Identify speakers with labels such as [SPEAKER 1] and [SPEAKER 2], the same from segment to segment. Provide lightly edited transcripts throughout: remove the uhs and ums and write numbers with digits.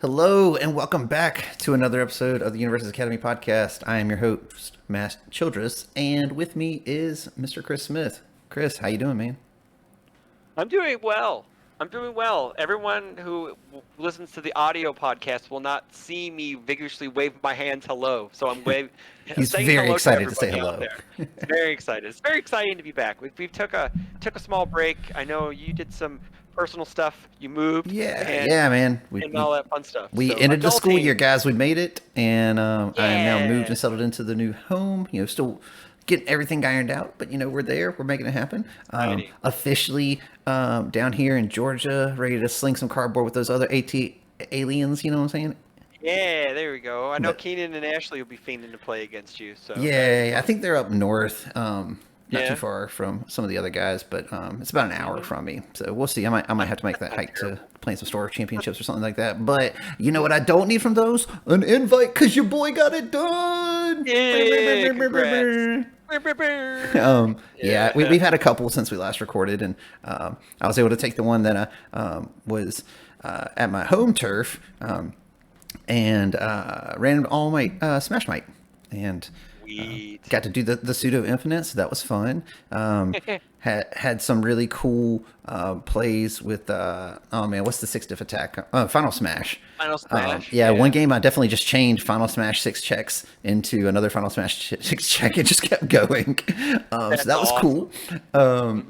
[SPEAKER 1] Hello and welcome back to another episode of the Universus Academy podcast. I am your host, Matt Childress, and with me is Mr. Chris Smith. Chris, how you doing, man?
[SPEAKER 2] I'm doing well. I'm doing well. Everyone who listens to the audio podcast will not see me vigorously wave my hands hello. So I'm
[SPEAKER 1] He's
[SPEAKER 2] saying
[SPEAKER 1] very
[SPEAKER 2] hello to
[SPEAKER 1] excited to say
[SPEAKER 2] everybody out
[SPEAKER 1] hello.
[SPEAKER 2] there. It's very excited. It's very exciting to be back. We took a small break. I know you did some personal stuff. You moved
[SPEAKER 1] Yeah, man.
[SPEAKER 2] and all that fun stuff.
[SPEAKER 1] We
[SPEAKER 2] So
[SPEAKER 1] ended the school year,
[SPEAKER 2] adulting.
[SPEAKER 1] guys. We made it, and I am now moved
[SPEAKER 2] Yeah.
[SPEAKER 1] and settled into the new home. Still getting everything ironed out, but we're there. We're making it happen.
[SPEAKER 2] Exciting.
[SPEAKER 1] Officially down here in Georgia, ready to sling some cardboard with those other AT aliens. You know what I'm saying?
[SPEAKER 2] Yeah, there we go. I know
[SPEAKER 1] But
[SPEAKER 2] Keenan and Ashley will be fiending to play against you. So that'll be
[SPEAKER 1] yeah, I
[SPEAKER 2] fun.
[SPEAKER 1] think they're up north, not too
[SPEAKER 2] Yeah.
[SPEAKER 1] far from some of the other guys, but it's about an hour
[SPEAKER 2] Hmm.
[SPEAKER 1] from me. So we'll see. I might have to make that
[SPEAKER 2] Not
[SPEAKER 1] hike to
[SPEAKER 2] terrible.
[SPEAKER 1] playing some store championships or something like that. But you know what I don't need from those? An invite, cause your boy got it done.
[SPEAKER 2] Yeah, congrats. Brr, brr, brr.
[SPEAKER 1] Yeah,
[SPEAKER 2] Yeah.
[SPEAKER 1] we've had a couple since we last recorded, and I was able to take the one that was at my home turf, and ran all my Smash Might, and
[SPEAKER 2] Sweet.
[SPEAKER 1] got to do the pseudo infinite, so that was fun. Had some really cool plays with oh man, what's the sixth diff attack? Final Smash.
[SPEAKER 2] Final Smash.
[SPEAKER 1] Yeah, one game I definitely just changed Final Smash six checks into another Final Smash six check and just kept going. So
[SPEAKER 2] That's
[SPEAKER 1] that was
[SPEAKER 2] awesome.
[SPEAKER 1] cool.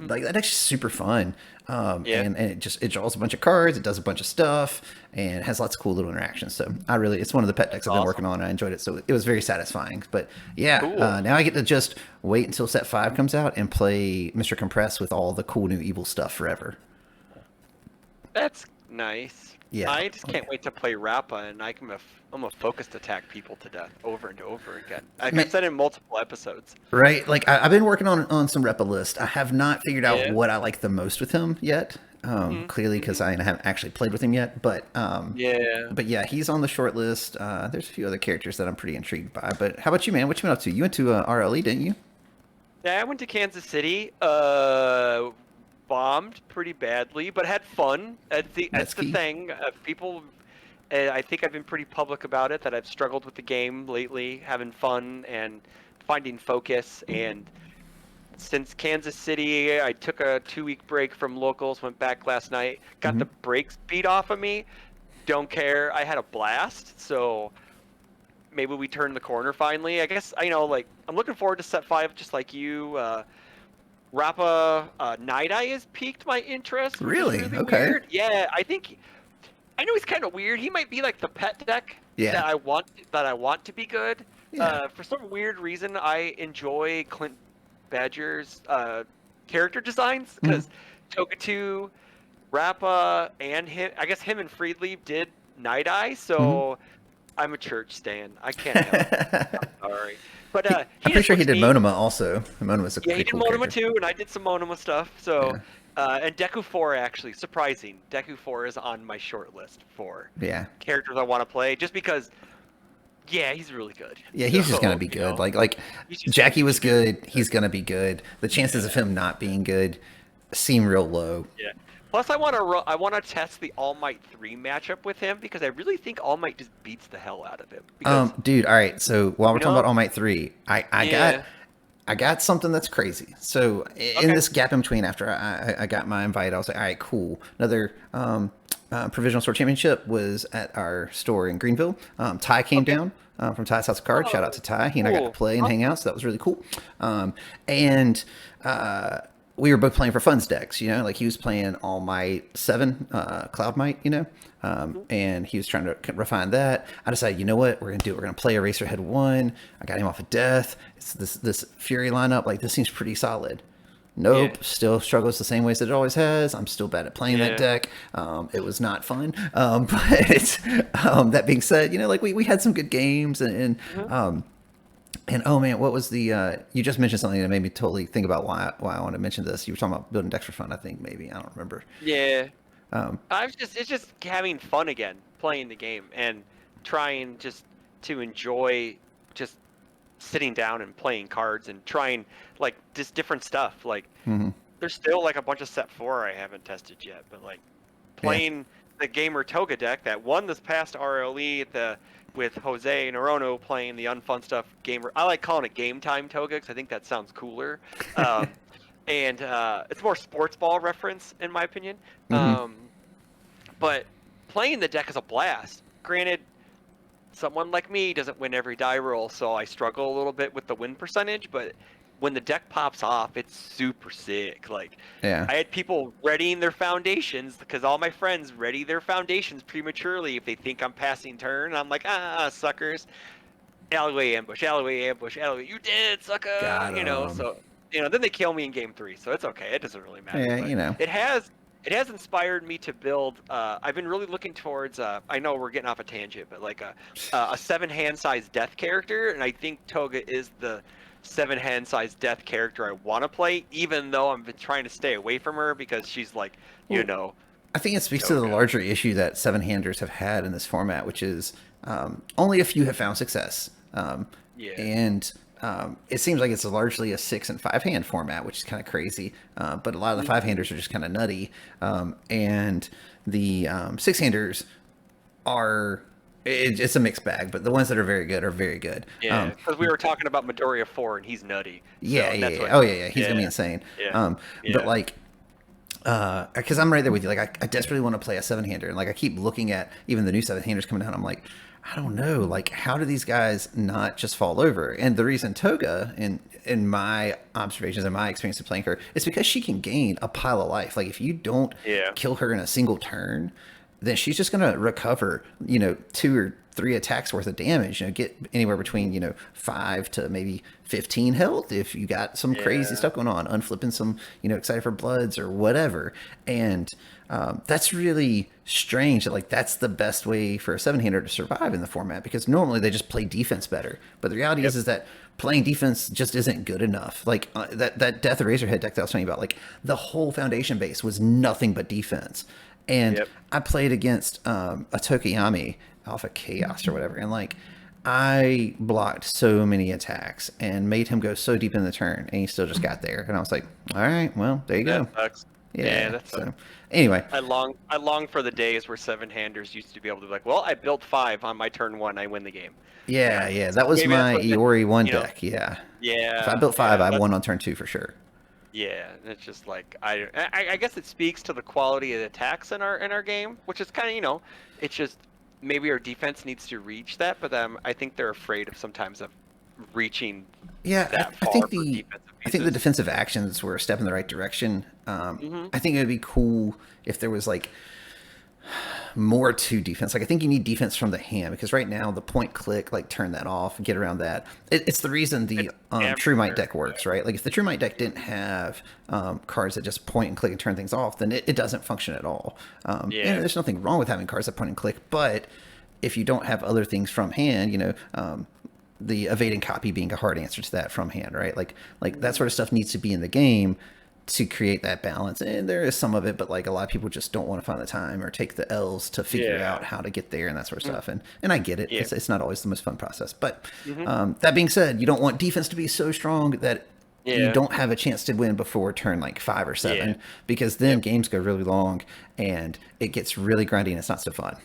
[SPEAKER 1] Like that actually super fun.
[SPEAKER 2] Yeah.
[SPEAKER 1] And it draws a bunch of cards, it does a bunch of stuff, and it has lots of cool little interactions. So it's one of the pet decks I've been
[SPEAKER 2] Awesome.
[SPEAKER 1] working on. And I enjoyed it, so it was very satisfying. But yeah,
[SPEAKER 2] Cool.
[SPEAKER 1] now I get to just wait until set 5 comes out and play Mr. Compress with all the cool new evil stuff forever.
[SPEAKER 2] That's nice.
[SPEAKER 1] Yeah.
[SPEAKER 2] I just can't wait to play Rappa, and I'm a focused attack people to death over and over again. Like
[SPEAKER 1] Man-
[SPEAKER 2] I've said in multiple episodes.
[SPEAKER 1] Right? Like I've been working on some repa list. I have not figured out
[SPEAKER 2] Yeah.
[SPEAKER 1] what I like the most with him yet. Clearly, because I haven't actually played with him yet. But
[SPEAKER 2] Yeah.
[SPEAKER 1] But yeah, he's on the short list. There's a few other characters that I'm pretty intrigued by. But how about you, man? What you been up to? You went to RLE, didn't you?
[SPEAKER 2] Yeah, I went to Kansas City. Bombed pretty badly, but had fun. That's the
[SPEAKER 1] key.
[SPEAKER 2] thing. People, I think I've been pretty public about it, that I've struggled with the game lately, having fun and finding focus. And since Kansas City, I took a 2-week break from locals, went back last night, got the brakes beat off of me. Don't care. I had a blast. So maybe we turned the corner finally. I guess, like, I'm looking forward to set 5 just like you. Rappa Night Eye has piqued my interest. Which
[SPEAKER 1] Really?
[SPEAKER 2] is really
[SPEAKER 1] Okay.
[SPEAKER 2] weird. Yeah, I know he's kind of weird. He might be like the pet deck
[SPEAKER 1] Yeah.
[SPEAKER 2] that I want to be good.
[SPEAKER 1] Yeah.
[SPEAKER 2] For some weird reason, I enjoy Clint Badger's character designs because Togatu, Rappa, and him. I guess him and Freedleaf did Night Eye, so I'm a church stan. I can't help it. I'm sorry. But
[SPEAKER 1] I'm pretty sure he did
[SPEAKER 2] Monoma.
[SPEAKER 1] Monoma also. Monoma's a
[SPEAKER 2] Yeah,
[SPEAKER 1] pretty
[SPEAKER 2] he did
[SPEAKER 1] cool
[SPEAKER 2] Monoma
[SPEAKER 1] character.
[SPEAKER 2] too, and I did some Monoma stuff. So, and Deku 4 actually, surprising. Deku 4 is on my short list for
[SPEAKER 1] Yeah.
[SPEAKER 2] characters I want to play, just because. Yeah, he's really good.
[SPEAKER 1] Yeah, he's just
[SPEAKER 2] So,
[SPEAKER 1] gonna be
[SPEAKER 2] you
[SPEAKER 1] good.
[SPEAKER 2] know,
[SPEAKER 1] Like
[SPEAKER 2] he's just
[SPEAKER 1] Jackie
[SPEAKER 2] gonna
[SPEAKER 1] was
[SPEAKER 2] be
[SPEAKER 1] good. He's gonna be good. The chances of him not being good seem real low.
[SPEAKER 2] Yeah. Plus, I want to test the All Might 3 matchup with him because I really think All Might just beats the hell out of him. Because,
[SPEAKER 1] Dude, all right. So while we're talking
[SPEAKER 2] know?
[SPEAKER 1] about All Might 3,
[SPEAKER 2] Yeah.
[SPEAKER 1] I got something that's crazy. So in
[SPEAKER 2] Okay.
[SPEAKER 1] this gap in between, after I got my invite, I was like, all right, cool. Another provisional store championship was at our store in Greenville. Ty came down from Ty's House of Cards. Shout out to Ty. He and I got to
[SPEAKER 2] cool.
[SPEAKER 1] play and hang out, so that was really cool. And we were both playing for funds decks, like he was playing All Might 7, Cloud Might, and he was trying to refine that. I decided, you know what, we're going to play Eraserhead 1. I got him off of Death. It's this Fury lineup, like this seems pretty solid. Nope,
[SPEAKER 2] Yeah.
[SPEAKER 1] still struggles the same ways that it always has. I'm still bad at playing that
[SPEAKER 2] Yeah.
[SPEAKER 1] deck. It was not fun. But that being said, like we had some good games and oh man, what was the you just mentioned something that made me totally think about why I want to mention this. You were talking about building decks for fun, I think maybe. I don't remember.
[SPEAKER 2] Yeah. It's just having fun again, playing the game and trying just to enjoy just sitting down and playing cards and trying like just different stuff. Like there's still like a bunch of set 4 I haven't tested yet, but like playing the Gamer Toga deck that won this past RLE with Jose Norono playing the unfun stuff gamer. I like calling it Game Time Toga because I think that sounds cooler. Um, and it's more sports ball reference in my opinion.
[SPEAKER 1] Hmm.
[SPEAKER 2] But playing the deck is a blast. Granted, someone like me doesn't win every die roll, so I struggle a little bit with the win percentage, but when the deck pops off, it's super sick. Like,
[SPEAKER 1] Yeah.
[SPEAKER 2] I had people readying their foundations because all my friends ready their foundations prematurely if they think I'm passing turn. And I'm like, suckers. Alleyway ambush, alleyway ambush, alleyway. You did, sucker.
[SPEAKER 1] Got
[SPEAKER 2] You know,
[SPEAKER 1] 'em.
[SPEAKER 2] so, then they kill me in game 3, so it's okay. It doesn't really matter.
[SPEAKER 1] Yeah,
[SPEAKER 2] But
[SPEAKER 1] you know.
[SPEAKER 2] it has inspired me to build. I've been really looking towards. I know we're getting off a tangent, but like a 7-hand size death character, and I think Toga is the 7-hand size death character I want to play, even though I've been trying to stay away from her because she's like,
[SPEAKER 1] Well, I think it speaks to the
[SPEAKER 2] Toga.
[SPEAKER 1] larger issue that seven-handers have had in this format, which is only a few have found success.
[SPEAKER 2] Yeah.
[SPEAKER 1] And it seems like it's largely a 6 and 5-hand format, which is kind of crazy. But a lot of the 5-handers are just kind of nutty. And the 6-handers are, it's a mixed bag, but the ones that are very good are very good.
[SPEAKER 2] Yeah, because we were talking about Midoriya 4, and he's nutty.
[SPEAKER 1] Yeah,
[SPEAKER 2] So
[SPEAKER 1] yeah,
[SPEAKER 2] that's
[SPEAKER 1] yeah.
[SPEAKER 2] what,
[SPEAKER 1] Oh, yeah, yeah. He's
[SPEAKER 2] yeah,
[SPEAKER 1] gonna be insane.
[SPEAKER 2] yeah,
[SPEAKER 1] But
[SPEAKER 2] yeah.
[SPEAKER 1] like, because I'm right there with you. Like, I desperately want to play a 7-hander, and like, I keep looking at even the new 7-handers coming out. I'm like, I don't know. Like, how do these guys not just fall over? And the reason Toga, in my observations and my experience of playing her, is because she can gain a pile of life. Like, if you don't
[SPEAKER 2] Yeah.
[SPEAKER 1] kill her in a single turn, then she's just going to recover, 2 or 3 attacks worth of damage, get anywhere between, 5 to maybe 15 health if you got some crazy
[SPEAKER 2] Yeah.
[SPEAKER 1] stuff going on, unflipping some, excited for bloods or whatever. And that's really strange that, like, that's the best way for a 7-hander to survive in the format, because normally they just play defense better. But the reality is that playing defense just isn't good enough. Like, that Death Eraserhead deck that I was talking about, like, the whole foundation base was nothing but defense. And
[SPEAKER 2] Yep.
[SPEAKER 1] I played against a Tokiyami Alpha Chaos or whatever, and like, I blocked so many attacks and made him go so deep in the turn, and he still just got there. And I was like, all right, well, there you go.
[SPEAKER 2] That sucks.
[SPEAKER 1] Yeah.
[SPEAKER 2] That
[SPEAKER 1] So
[SPEAKER 2] sucks.
[SPEAKER 1] anyway,
[SPEAKER 2] I long for the days where 7-handers used to be able to be like, well, I built 5 on my turn 1, I win the game.
[SPEAKER 1] yeah,
[SPEAKER 2] So
[SPEAKER 1] that was
[SPEAKER 2] maybe that's
[SPEAKER 1] my
[SPEAKER 2] what
[SPEAKER 1] Iori one
[SPEAKER 2] you know.
[SPEAKER 1] deck. Yeah. If I
[SPEAKER 2] Yeah,
[SPEAKER 1] built 5,
[SPEAKER 2] yeah,
[SPEAKER 1] I
[SPEAKER 2] that's,
[SPEAKER 1] won on turn 2 for sure.
[SPEAKER 2] yeah. It's just like I guess it speaks to the quality of the attacks in our game, which is kind of it's just maybe our defense needs to reach that, but I think they're afraid of sometimes of reaching
[SPEAKER 1] Yeah,
[SPEAKER 2] that
[SPEAKER 1] I
[SPEAKER 2] far
[SPEAKER 1] think
[SPEAKER 2] for
[SPEAKER 1] the
[SPEAKER 2] defensive
[SPEAKER 1] I think the
[SPEAKER 2] pieces.
[SPEAKER 1] defensive actions were a step in the right direction.
[SPEAKER 2] Hmm.
[SPEAKER 1] I think it would be cool if there was like more to defense. Like, I think you need defense from the hand, because right now the point click, like, turn that off, get around that. It's the reason the
[SPEAKER 2] It's
[SPEAKER 1] True Might
[SPEAKER 2] everywhere.
[SPEAKER 1] deck works, right? Like, if the True Might deck didn't have cards that just point and click and turn things off, then it doesn't function at all. And
[SPEAKER 2] Yeah.
[SPEAKER 1] there's nothing wrong with having cards that point and click, but if you don't have other things from hand, the evading copy being a hard answer to that from hand, right? Like that sort of stuff needs to be in the game to create that balance. And there is some of it, but like, a lot of people just don't want to find the time or take the L's to figure
[SPEAKER 2] Yeah.
[SPEAKER 1] out how to get there and that sort of stuff. And I get it.
[SPEAKER 2] Yeah.
[SPEAKER 1] It's not always the most fun process. But
[SPEAKER 2] Hmm.
[SPEAKER 1] that being said, you don't want defense to be so strong that you
[SPEAKER 2] Yeah.
[SPEAKER 1] don't have a chance to win before turn like 5 or 7,
[SPEAKER 2] Yeah.
[SPEAKER 1] because then games go really long and it gets really grindy and it's not so fun.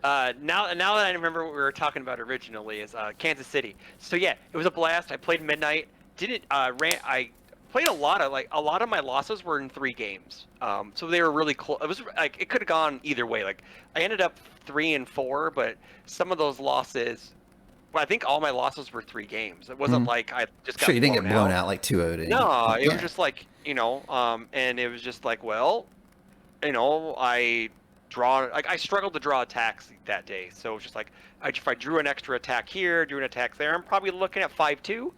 [SPEAKER 2] Now that I remember what we were talking about originally is Kansas City. So yeah, it was a blast. I played midnight. Didn't ran. I played a lot of my losses were in 3 games. So they were really close. It was like it could have gone either way. Like, I ended up 3 and 4, but some of those losses. Well, I think all my losses were 3 games. It wasn't like I just got
[SPEAKER 1] Sure, you didn't get blown
[SPEAKER 2] out.
[SPEAKER 1] out like 2-0 to
[SPEAKER 2] No, it was
[SPEAKER 1] yeah.
[SPEAKER 2] just like and it was just like, well, I I struggled to draw attacks that day, so it was just like if I drew an extra attack here, drew an attack there, I'm probably looking at 5-2,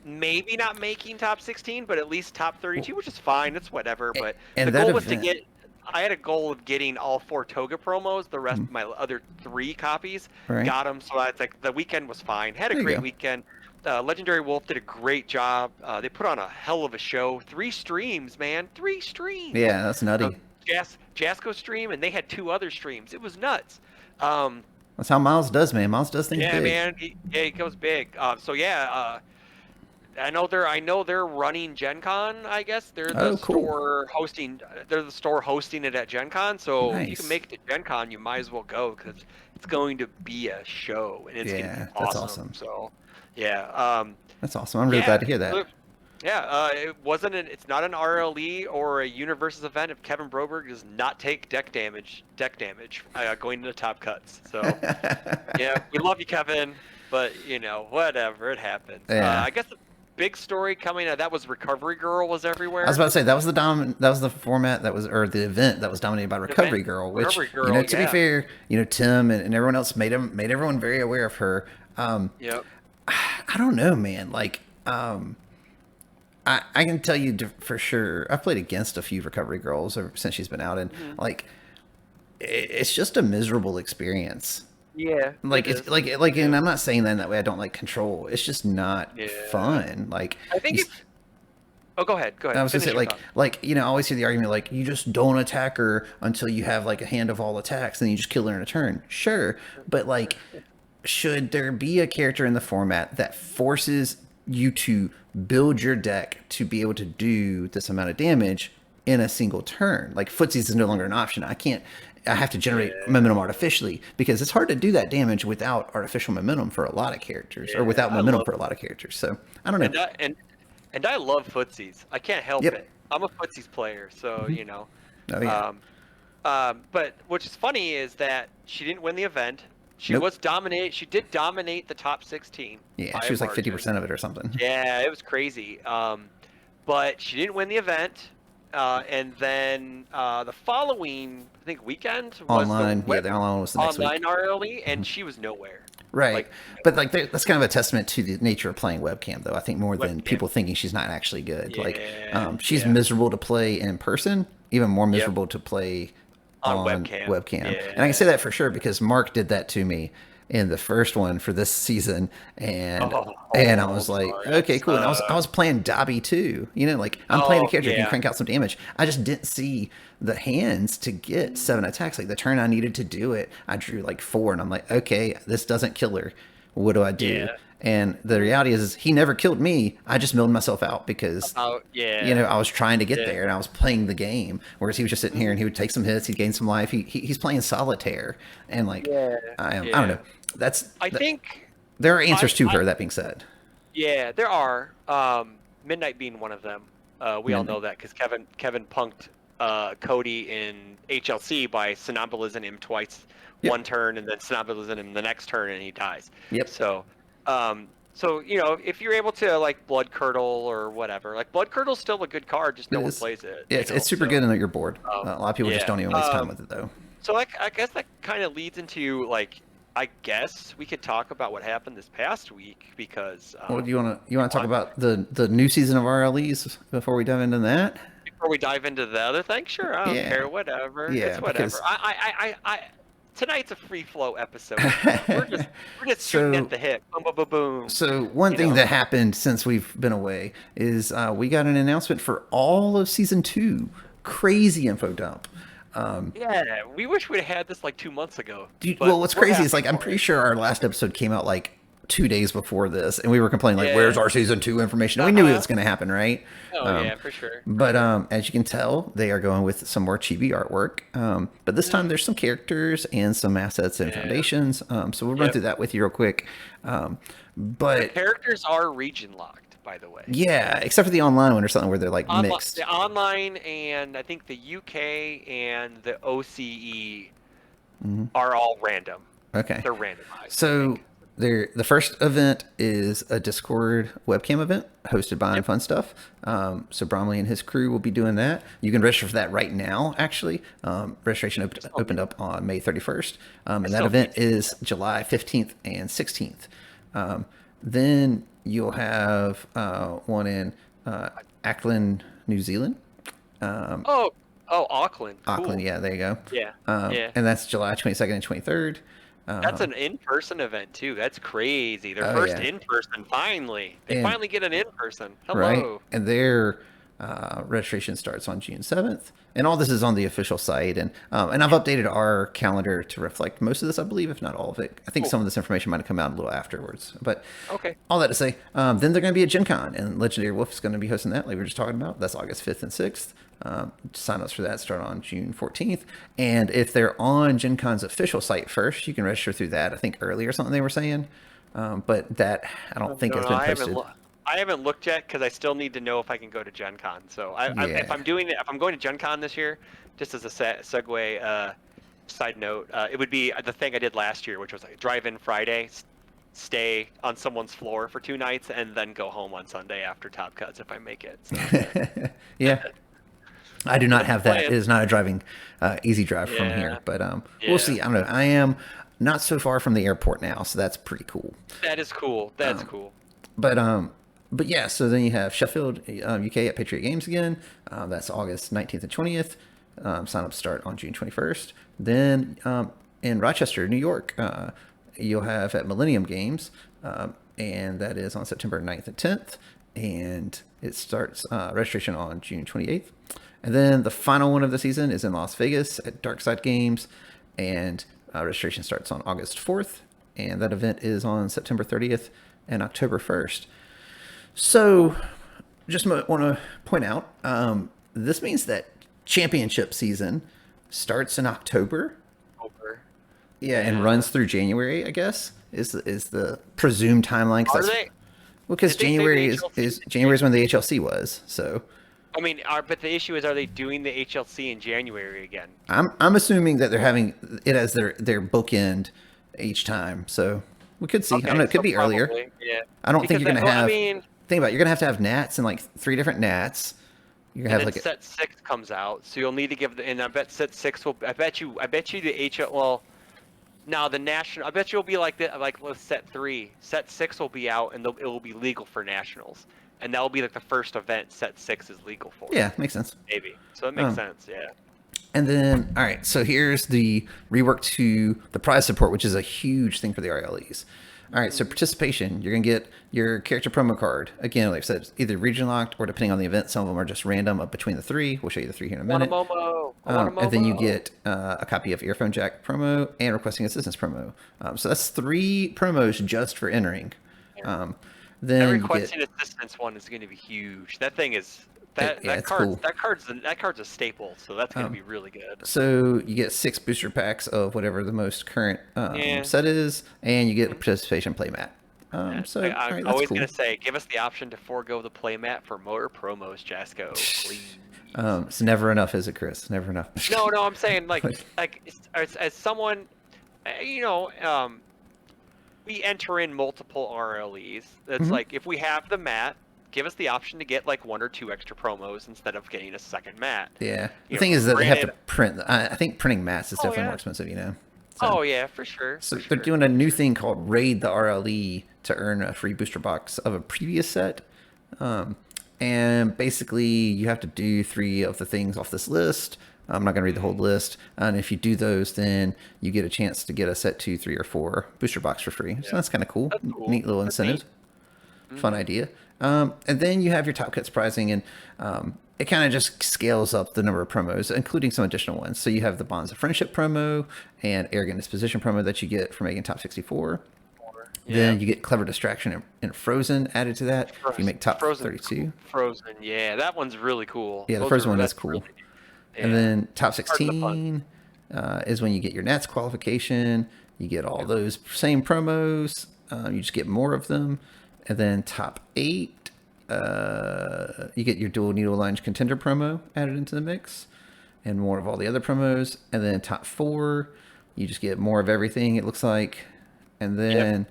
[SPEAKER 2] maybe not making top 16, but at least top 32, which is fine. It's whatever. But
[SPEAKER 1] And
[SPEAKER 2] the
[SPEAKER 1] that
[SPEAKER 2] goal was to
[SPEAKER 1] event,
[SPEAKER 2] get. I had a goal of getting all 4 Toga promos. The rest, my other 3 copies,
[SPEAKER 1] right?
[SPEAKER 2] got them. So it's like the weekend was fine. Had a
[SPEAKER 1] There you
[SPEAKER 2] great
[SPEAKER 1] go.
[SPEAKER 2] weekend. Legendary Wolf did a great job. They put on a hell of a show. 3 streams, man. 3 streams.
[SPEAKER 1] Yeah, that's nutty.
[SPEAKER 2] Jasco stream, and they had 2 other streams. It was nuts.
[SPEAKER 1] That's how Miles does, man. Miles does things
[SPEAKER 2] Yeah,
[SPEAKER 1] big.
[SPEAKER 2] man. He goes big. So yeah, I know they're running Gen Con, I guess.
[SPEAKER 1] Oh, cool.
[SPEAKER 2] They're the store hosting it at Gen Con. So if you can
[SPEAKER 1] Nice.
[SPEAKER 2] make it to Gen Con, you might as well go because it's going to be a show and it's going to be
[SPEAKER 1] Yeah, that's
[SPEAKER 2] awesome.
[SPEAKER 1] awesome.
[SPEAKER 2] So yeah,
[SPEAKER 1] That's awesome. I'm really
[SPEAKER 2] yeah,
[SPEAKER 1] glad to hear that.
[SPEAKER 2] look, yeah. It's not an RLE or a Universus event if Kevin Broberg does not take deck damage going into top cuts. So yeah, we love you, Kevin, but whatever, it happens.
[SPEAKER 1] Yeah.
[SPEAKER 2] I guess the big story coming out that was Recovery Girl was
[SPEAKER 1] I was
[SPEAKER 2] everywhere.
[SPEAKER 1] about to say that was that was the format that was, or the event that was dominated by
[SPEAKER 2] Event
[SPEAKER 1] Recovery Girl, which,
[SPEAKER 2] Recovery Girl,
[SPEAKER 1] to be
[SPEAKER 2] yeah,
[SPEAKER 1] fair, Tim and everyone else made everyone very aware of her.
[SPEAKER 2] yep.
[SPEAKER 1] I don't know, man. Like, I can tell you for sure, I've played against a few Recovery Girls ever since she's been out, and
[SPEAKER 2] Hmm.
[SPEAKER 1] like, it's just a miserable experience.
[SPEAKER 2] Yeah,
[SPEAKER 1] Like
[SPEAKER 2] it
[SPEAKER 1] it's
[SPEAKER 2] is.
[SPEAKER 1] like, and
[SPEAKER 2] Yeah,
[SPEAKER 1] I'm not saying that in that way. I don't like control. It's just not
[SPEAKER 2] yeah.
[SPEAKER 1] fun. Like
[SPEAKER 2] I
[SPEAKER 1] you,
[SPEAKER 2] think if oh, go ahead,
[SPEAKER 1] I was gonna say
[SPEAKER 2] finish your thought.
[SPEAKER 1] I always hear the argument like you just don't attack her until you have like a hand of all attacks, and then you just kill her in a turn. Sure, but like, should there be a character in the format that forces you to build your deck to be able to do this amount of damage in a single turn? Like footsies is no longer an option. I have to generate
[SPEAKER 2] Yeah,
[SPEAKER 1] momentum artificially because it's hard to do that damage without artificial momentum for a lot of characters, or
[SPEAKER 2] yeah,
[SPEAKER 1] without
[SPEAKER 2] I
[SPEAKER 1] momentum
[SPEAKER 2] love
[SPEAKER 1] for a lot of characters. So I don't know.
[SPEAKER 2] and I and and I love footsies. I can't help
[SPEAKER 1] Yep.
[SPEAKER 2] it. I'm a footsies player, so
[SPEAKER 1] Oh yeah.
[SPEAKER 2] Um, but which is funny is that she didn't win the event.
[SPEAKER 1] Nope.
[SPEAKER 2] She did dominate the top 16
[SPEAKER 1] Yeah,
[SPEAKER 2] by
[SPEAKER 1] she
[SPEAKER 2] a
[SPEAKER 1] was like
[SPEAKER 2] margin.
[SPEAKER 1] 50% of it or something.
[SPEAKER 2] Yeah, it was crazy. But she didn't win the event. And then the following, I think, weekend was the
[SPEAKER 1] Online, yeah, the online was the next week.
[SPEAKER 2] online RLE, and she was nowhere.
[SPEAKER 1] Right.
[SPEAKER 2] Like
[SPEAKER 1] But like that's kind of a testament to the nature of playing webcam, though. I think more than
[SPEAKER 2] webcam.
[SPEAKER 1] people thinking she's not actually good. Like,
[SPEAKER 2] Yeah,
[SPEAKER 1] she's
[SPEAKER 2] yeah.
[SPEAKER 1] miserable to play in person, even more
[SPEAKER 2] Yep.
[SPEAKER 1] miserable to play
[SPEAKER 2] On
[SPEAKER 1] on
[SPEAKER 2] webcam.
[SPEAKER 1] webcam. And I can say
[SPEAKER 2] Yeah.
[SPEAKER 1] that for sure because Mark did that to me in the first one for this season, and I
[SPEAKER 2] Oh,
[SPEAKER 1] was
[SPEAKER 2] I'm
[SPEAKER 1] like,
[SPEAKER 2] sorry. That
[SPEAKER 1] okay, cool. And I was
[SPEAKER 2] sucks.
[SPEAKER 1] playing Dobby too. Like I'm playing a
[SPEAKER 2] Oh,
[SPEAKER 1] character who can
[SPEAKER 2] yeah.
[SPEAKER 1] crank out some damage. I just didn't see the hands to get 7 attacks. Like the turn I needed to do it, I drew like 4, and I'm like, okay, this doesn't kill her. What do I do?
[SPEAKER 2] Yeah.
[SPEAKER 1] And the reality is he never killed me. I just milled myself out because
[SPEAKER 2] Oh, yeah.
[SPEAKER 1] I was trying to get
[SPEAKER 2] Yeah.
[SPEAKER 1] there and I was playing the game. Whereas he was just sitting here
[SPEAKER 2] Mhm.
[SPEAKER 1] and he would take some hits, he'd gain some life. He's playing solitaire, and like
[SPEAKER 2] Yeah.
[SPEAKER 1] I don't
[SPEAKER 2] Yeah.
[SPEAKER 1] know. That's
[SPEAKER 2] I
[SPEAKER 1] that,
[SPEAKER 2] think
[SPEAKER 1] there are answers to
[SPEAKER 2] I
[SPEAKER 1] her. That being said,
[SPEAKER 2] yeah, there are. Midnight being one of them. We all
[SPEAKER 1] midnight.
[SPEAKER 2] know that because Kevin punked Cody in HLC by somnambulizing him twice,
[SPEAKER 1] Yep.
[SPEAKER 2] one turn, and then somnambulizing him the next turn, and he dies.
[SPEAKER 1] Yep.
[SPEAKER 2] So, if you're able to like Blood Curdle or whatever, like Blood Curdle's still a good card, just
[SPEAKER 1] It
[SPEAKER 2] no one
[SPEAKER 1] is.
[SPEAKER 2] plays it.
[SPEAKER 1] Yeah, it's super good on your board.
[SPEAKER 2] Um,
[SPEAKER 1] A lot of people just
[SPEAKER 2] yeah.
[SPEAKER 1] don't even waste time with it though.
[SPEAKER 2] So I guess that kind of leads into like I guess we could talk about what happened this past week because
[SPEAKER 1] Well, do you want to talk
[SPEAKER 2] what?
[SPEAKER 1] about the new season of RLEs before we dive into that?
[SPEAKER 2] Before we dive into the other thing, sure, I don't
[SPEAKER 1] Yeah.
[SPEAKER 2] care, whatever.
[SPEAKER 1] Yeah,
[SPEAKER 2] It's whatever.
[SPEAKER 1] because
[SPEAKER 2] Tonight's a free flow episode. We're just shooting
[SPEAKER 1] so
[SPEAKER 2] at the hip. Boom, boom, boom, boom.
[SPEAKER 1] So one
[SPEAKER 2] You
[SPEAKER 1] thing
[SPEAKER 2] know.
[SPEAKER 1] that happened since we've been away is we got an announcement for all of season 2. Crazy info dump.
[SPEAKER 2] Yeah, we wish we'd had this like 2 months ago,
[SPEAKER 1] Well,
[SPEAKER 2] but
[SPEAKER 1] what's
[SPEAKER 2] we're
[SPEAKER 1] crazy is
[SPEAKER 2] happy
[SPEAKER 1] like I'm
[SPEAKER 2] for
[SPEAKER 1] pretty
[SPEAKER 2] it.
[SPEAKER 1] sure our last episode came out like 2 days before this, and we were complaining like,
[SPEAKER 2] Yeah.
[SPEAKER 1] "Where's our season 2 information?" And we knew it
[SPEAKER 2] Uh-huh.
[SPEAKER 1] was going to happen, right?
[SPEAKER 2] Oh
[SPEAKER 1] Um,
[SPEAKER 2] yeah, for sure.
[SPEAKER 1] but as you can tell, they are going with some more chibi artwork. But this time,
[SPEAKER 2] Mhm.
[SPEAKER 1] there's some characters and some assets and
[SPEAKER 2] Yeah.
[SPEAKER 1] foundations. So we'll run
[SPEAKER 2] Yep.
[SPEAKER 1] through that with you real quick.
[SPEAKER 2] The
[SPEAKER 1] But
[SPEAKER 2] characters are region locked, by the way.
[SPEAKER 1] yeah, except for the online one or something where they're like mixed.
[SPEAKER 2] The online and I think the UK and the OCE
[SPEAKER 1] Mm-hmm.
[SPEAKER 2] are all random.
[SPEAKER 1] Okay.
[SPEAKER 2] They're randomized, I
[SPEAKER 1] So
[SPEAKER 2] think.
[SPEAKER 1] the first event is a Discord webcam event hosted by
[SPEAKER 2] Yep.
[SPEAKER 1] Fun Stuff. So Bromley and his crew will be doing that. You can register for that right now, actually. Registration opened up on May 31st. And that
[SPEAKER 2] still
[SPEAKER 1] event
[SPEAKER 2] think-
[SPEAKER 1] is July 15th and 16th. Then you'll have one in Auckland, New Zealand.
[SPEAKER 2] Oh, Auckland. Cool.
[SPEAKER 1] Auckland, yeah, there you go.
[SPEAKER 2] Yeah. Yeah.
[SPEAKER 1] And that's July 22nd and 23rd.
[SPEAKER 2] That's an in-person event too. That's crazy. Their
[SPEAKER 1] Oh,
[SPEAKER 2] first
[SPEAKER 1] yeah.
[SPEAKER 2] in-person finally. They
[SPEAKER 1] And-
[SPEAKER 2] finally get an in-person.
[SPEAKER 1] Right?
[SPEAKER 2] Hello.
[SPEAKER 1] And they're Registration starts on June 7th, and all this is on the official site. And I've updated our calendar to reflect most of this, I believe, if not all of it. I think
[SPEAKER 2] Cool.
[SPEAKER 1] some of this information might have come out a little afterwards. But
[SPEAKER 2] Okay.
[SPEAKER 1] all that to say, then they're going to be at Gen Con, and Legendary Wolf is going to be hosting that, like we were just talking about. That's August 5th and 6th. Sign-ups for that start on June 14th. And if they're on Gen Con's official site first, you can register through that, I think early or something they were saying. But that, I don't think it's been posted.
[SPEAKER 2] I haven't looked yet because I still need to know if I can go to Gen Con. So if I'm doing it, if I'm going to Gen Con this year, just as a segue, side note, it would be the thing I did last year, which was like drive-in Friday, stay on someone's floor for 2 nights, and then go home on Sunday after Top Cuts if I make it. So.
[SPEAKER 1] Yeah. I do not have that.
[SPEAKER 2] Plan.
[SPEAKER 1] It is not a driving easy drive from here, but we'll see. I don't know. I am not so far from the airport now, so that's pretty cool.
[SPEAKER 2] That is cool. That's cool.
[SPEAKER 1] But yeah, so then you have Sheffield, UK at Patriot Games again. That's August 19th and 20th. Sign up start on June 21st. Then in Rochester, New York, you'll have at Millennium Games, and that is on September 9th and 10th. And it starts registration on June 28th. And then the final one of the season is in Las Vegas at Darkside Games, and registration starts on August 4th. And that event is on September 30th and October 1st. So, just want to point out, this means that championship season starts in October. Yeah, and runs through January, I guess, is the presumed timeline.
[SPEAKER 2] Are they?
[SPEAKER 1] Well, because January is January is when the HLC was. So,
[SPEAKER 2] I mean, but the issue is, are they doing the HLC in January again?
[SPEAKER 1] I'm assuming that they're having it as their bookend each time. So we could see.
[SPEAKER 2] Okay,
[SPEAKER 1] I don't know. It could be earlier.
[SPEAKER 2] Yeah.
[SPEAKER 1] I don't think you're gonna have.
[SPEAKER 2] I mean,
[SPEAKER 1] think about it, you're gonna have nats and like 3 different nats. You're gonna have like
[SPEAKER 2] set 6 comes out, so you'll need to give and I bet set 6 will. I bet you the HL. Well, now the national. I bet you'll be like with set 3. Set 6 will be out, and it will be legal for nationals, and that will be like the first event. Set 6 is legal for.
[SPEAKER 1] Yeah, makes sense.
[SPEAKER 2] Maybe. So it makes sense. Yeah.
[SPEAKER 1] And then, all right, so here's the rework to the prize support, which is a huge thing for the RLEs. All right, so participation, you're going to get your character promo card. Again, like I said, it's either region locked or depending on the event, some of them are just random up between the 3. We'll show you the 3 here in a minute. And then you get a copy of Earphone Jack promo and Requesting Assistance promo. So that's 3 promos just for entering. Then
[SPEAKER 2] that Requesting Assistance one is going to be huge. That thing is... That card's a staple, so that's going to be really good.
[SPEAKER 1] So you get 6 booster packs of whatever the most current set is, and you get a participation playmat.
[SPEAKER 2] I'm always going to say, give us the option to forego the playmat for more promos, Jasco, please.
[SPEAKER 1] It's never enough, is it, Chris? Never enough.
[SPEAKER 2] No, I'm saying like as someone, we enter in multiple RLEs. It's like if we have the mat, give us the option to get like 1 or 2 extra promos instead of getting a second mat.
[SPEAKER 1] Yeah. The thing is that they have to print. I think printing mats is definitely more expensive, So,
[SPEAKER 2] oh, yeah, for sure.
[SPEAKER 1] So they're doing a new thing called Raid the RLE to earn a free booster box of a previous set. And basically, you have to do 3 of the things off this list. I'm not going to read the whole list. And if you do those, then you get a chance to get a set 2, 3, or 4 booster box for free. So that's kind of cool. Neat little incentive. Fun idea. And then you have your Top Cuts pricing, and it kind of just scales up the number of promos, including some additional ones. So you have the Bonds of Friendship promo and Arrogant Disposition promo that you get for making top 64. Yeah. Then you get Clever Distraction and Frozen added to that. If you make top 32.
[SPEAKER 2] Frozen, yeah, that one's really cool.
[SPEAKER 1] Yeah, the Frozen one is cool. Really, and then top 16 is when you get your Nats qualification. You get all those same promos. You just get more of them. And then top 8, you get your Dual Needle Lunge Contender promo added into the mix, and more of all the other promos. And then top 4, you just get more of everything, it looks like. And then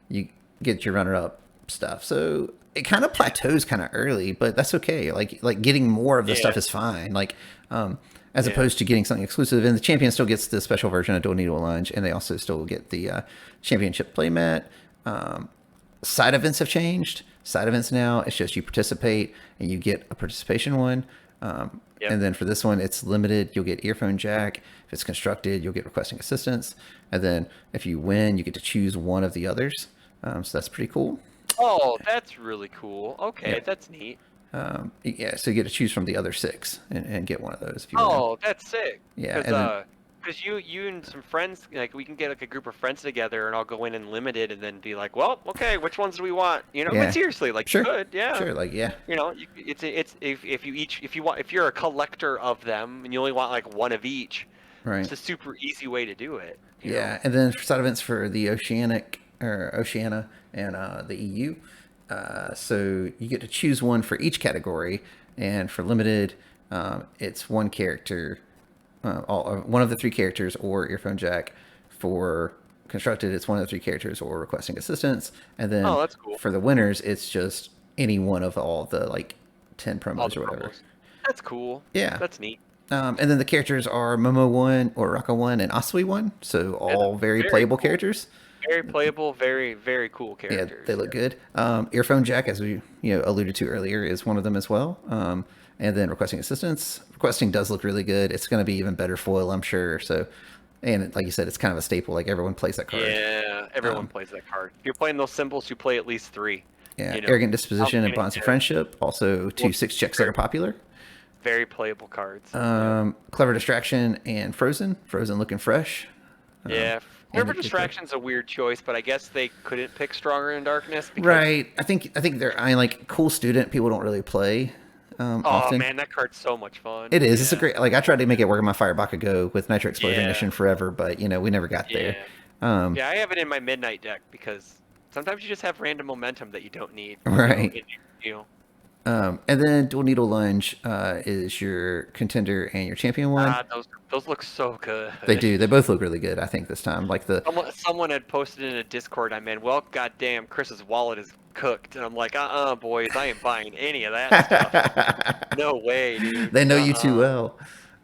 [SPEAKER 1] you get your runner-up stuff. So it kind of plateaus kind of early, but that's okay. Like getting more of the stuff is fine. Like as opposed to getting something exclusive. And the champion still gets the special version of Dual Needle Lunge, and they also still get the championship playmat. Side events have changed. Side events now, it's just you participate and you get a participation one. And then for this one, it's limited. You'll get Earphone Jack. If it's constructed, you'll get Requesting Assistance. And then if you win, you get to choose one of the others. So that's pretty cool.
[SPEAKER 2] Oh, that's really cool. Okay, that's neat.
[SPEAKER 1] Yeah, so you get to choose from the other 6 and get one of those if you win.
[SPEAKER 2] Oh, that's sick.
[SPEAKER 1] Yeah,
[SPEAKER 2] Cause
[SPEAKER 1] and then
[SPEAKER 2] you and some friends, like we can get like a group of friends together, and I'll go in and limited, and then be like, well, okay, which ones do we want? You know, but
[SPEAKER 1] yeah,
[SPEAKER 2] seriously, like you
[SPEAKER 1] sure,
[SPEAKER 2] could, yeah.
[SPEAKER 1] sure, like yeah,
[SPEAKER 2] You know, it's if you each if you want if you're a collector of them and you only want like one of each,
[SPEAKER 1] right.
[SPEAKER 2] it's a super easy way to do it. You know.
[SPEAKER 1] Yeah, and then for side events for the Oceanic or Oceania and the EU, so you get to choose one for each category, and for limited, it's one character, one of the 3 characters or earphone jack. For constructed, it's one of the 3 characters or requesting assistance, and then
[SPEAKER 2] Oh, that's cool.
[SPEAKER 1] for the winners, it's just any one of all the like 10
[SPEAKER 2] All
[SPEAKER 1] promos
[SPEAKER 2] the
[SPEAKER 1] or whatever.
[SPEAKER 2] promos. That's cool.
[SPEAKER 1] Yeah.
[SPEAKER 2] That's neat.
[SPEAKER 1] And then the characters are Momo 1 or Raka 1 and Asui 1, so
[SPEAKER 2] Yeah,
[SPEAKER 1] all very
[SPEAKER 2] very
[SPEAKER 1] playable
[SPEAKER 2] cool.
[SPEAKER 1] characters.
[SPEAKER 2] Very playable. Very cool
[SPEAKER 1] Yeah,
[SPEAKER 2] characters.
[SPEAKER 1] they look good. Earphone Jack, as we alluded to earlier, is one of them as well. And then requesting assistance. Requesting does look really good. It's going to be even better foil, I'm sure. So, and like you said, it's kind of a staple. Like everyone plays that card.
[SPEAKER 2] Yeah, everyone plays that card. If you're playing those symbols, you play at least 3.
[SPEAKER 1] Yeah,
[SPEAKER 2] You know,
[SPEAKER 1] arrogant disposition and
[SPEAKER 2] outstanding
[SPEAKER 1] bonds of
[SPEAKER 2] character.
[SPEAKER 1] friendship. Also, 2
[SPEAKER 2] Well,
[SPEAKER 1] 6 checks that are popular.
[SPEAKER 2] very playable cards. Yeah.
[SPEAKER 1] Clever distraction and frozen. Frozen looking fresh.
[SPEAKER 2] Yeah.
[SPEAKER 1] and
[SPEAKER 2] River
[SPEAKER 1] the kicker.
[SPEAKER 2] Distraction's a weird choice, but I guess they couldn't pick Stronger in Darkness. Because,
[SPEAKER 1] Right. I think they're like cool student. People don't really play
[SPEAKER 2] oh
[SPEAKER 1] often.
[SPEAKER 2] man, that card's so much fun.
[SPEAKER 1] It is. It's a
[SPEAKER 2] Yeah.
[SPEAKER 1] great. Like I tried to make it work in my Fire Bakugo with Nitro Explosion
[SPEAKER 2] Yeah.
[SPEAKER 1] Mission forever, but we never got there.
[SPEAKER 2] Yeah. Yeah, I have it in my Midnight deck because sometimes you just have random momentum that you don't need.
[SPEAKER 1] Right.
[SPEAKER 2] You know,
[SPEAKER 1] And then Dual Needle Lunge is your contender and your champion one.
[SPEAKER 2] those look so good.
[SPEAKER 1] They do. They both look really good. I think this time, like the
[SPEAKER 2] Someone had posted in a Discord I'm in, well, goddamn, Chris's wallet is cooked. And I'm like, boys, I ain't buying any of that stuff. No way, dude.
[SPEAKER 1] they know you too well.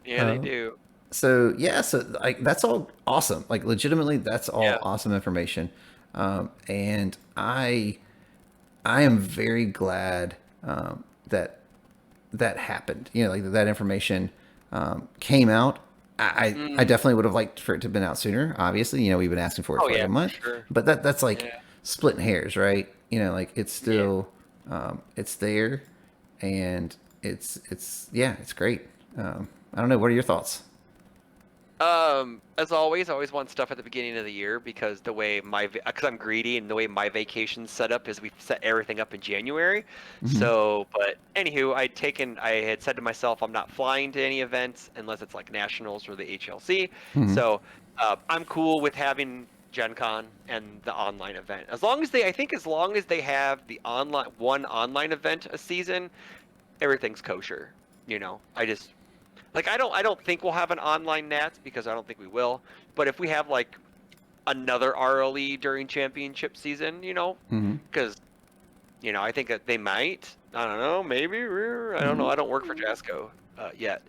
[SPEAKER 2] Yeah, they do.
[SPEAKER 1] So yeah, so like that's all awesome. Like legitimately, that's all
[SPEAKER 2] Yeah.
[SPEAKER 1] awesome information. And I am very glad that that happened. Like that information came out. I definitely would have liked for it to have been out sooner. Obviously, we've been asking for it
[SPEAKER 2] Oh,
[SPEAKER 1] for like
[SPEAKER 2] yeah,
[SPEAKER 1] a
[SPEAKER 2] for
[SPEAKER 1] month.
[SPEAKER 2] sure.
[SPEAKER 1] But that's like
[SPEAKER 2] Yeah.
[SPEAKER 1] splitting hairs, right? Like it's still it's there, and it's great. I don't know. What are your thoughts?
[SPEAKER 2] As always, I always want stuff at the beginning of the year because because I'm greedy and the way my vacation's set up is we set everything up in January. So, but anywho, I had said to myself, I'm not flying to any events unless it's like nationals or the HLC. So, I'm cool with having Gen Con and the online event. As long as they have the online event a season, everything's kosher. I don't think we'll have an online Nats because I don't think we will. But if we have like another RLE during championship season, because I think that they might. I don't know, maybe. I don't know. I don't work for Jasco yet.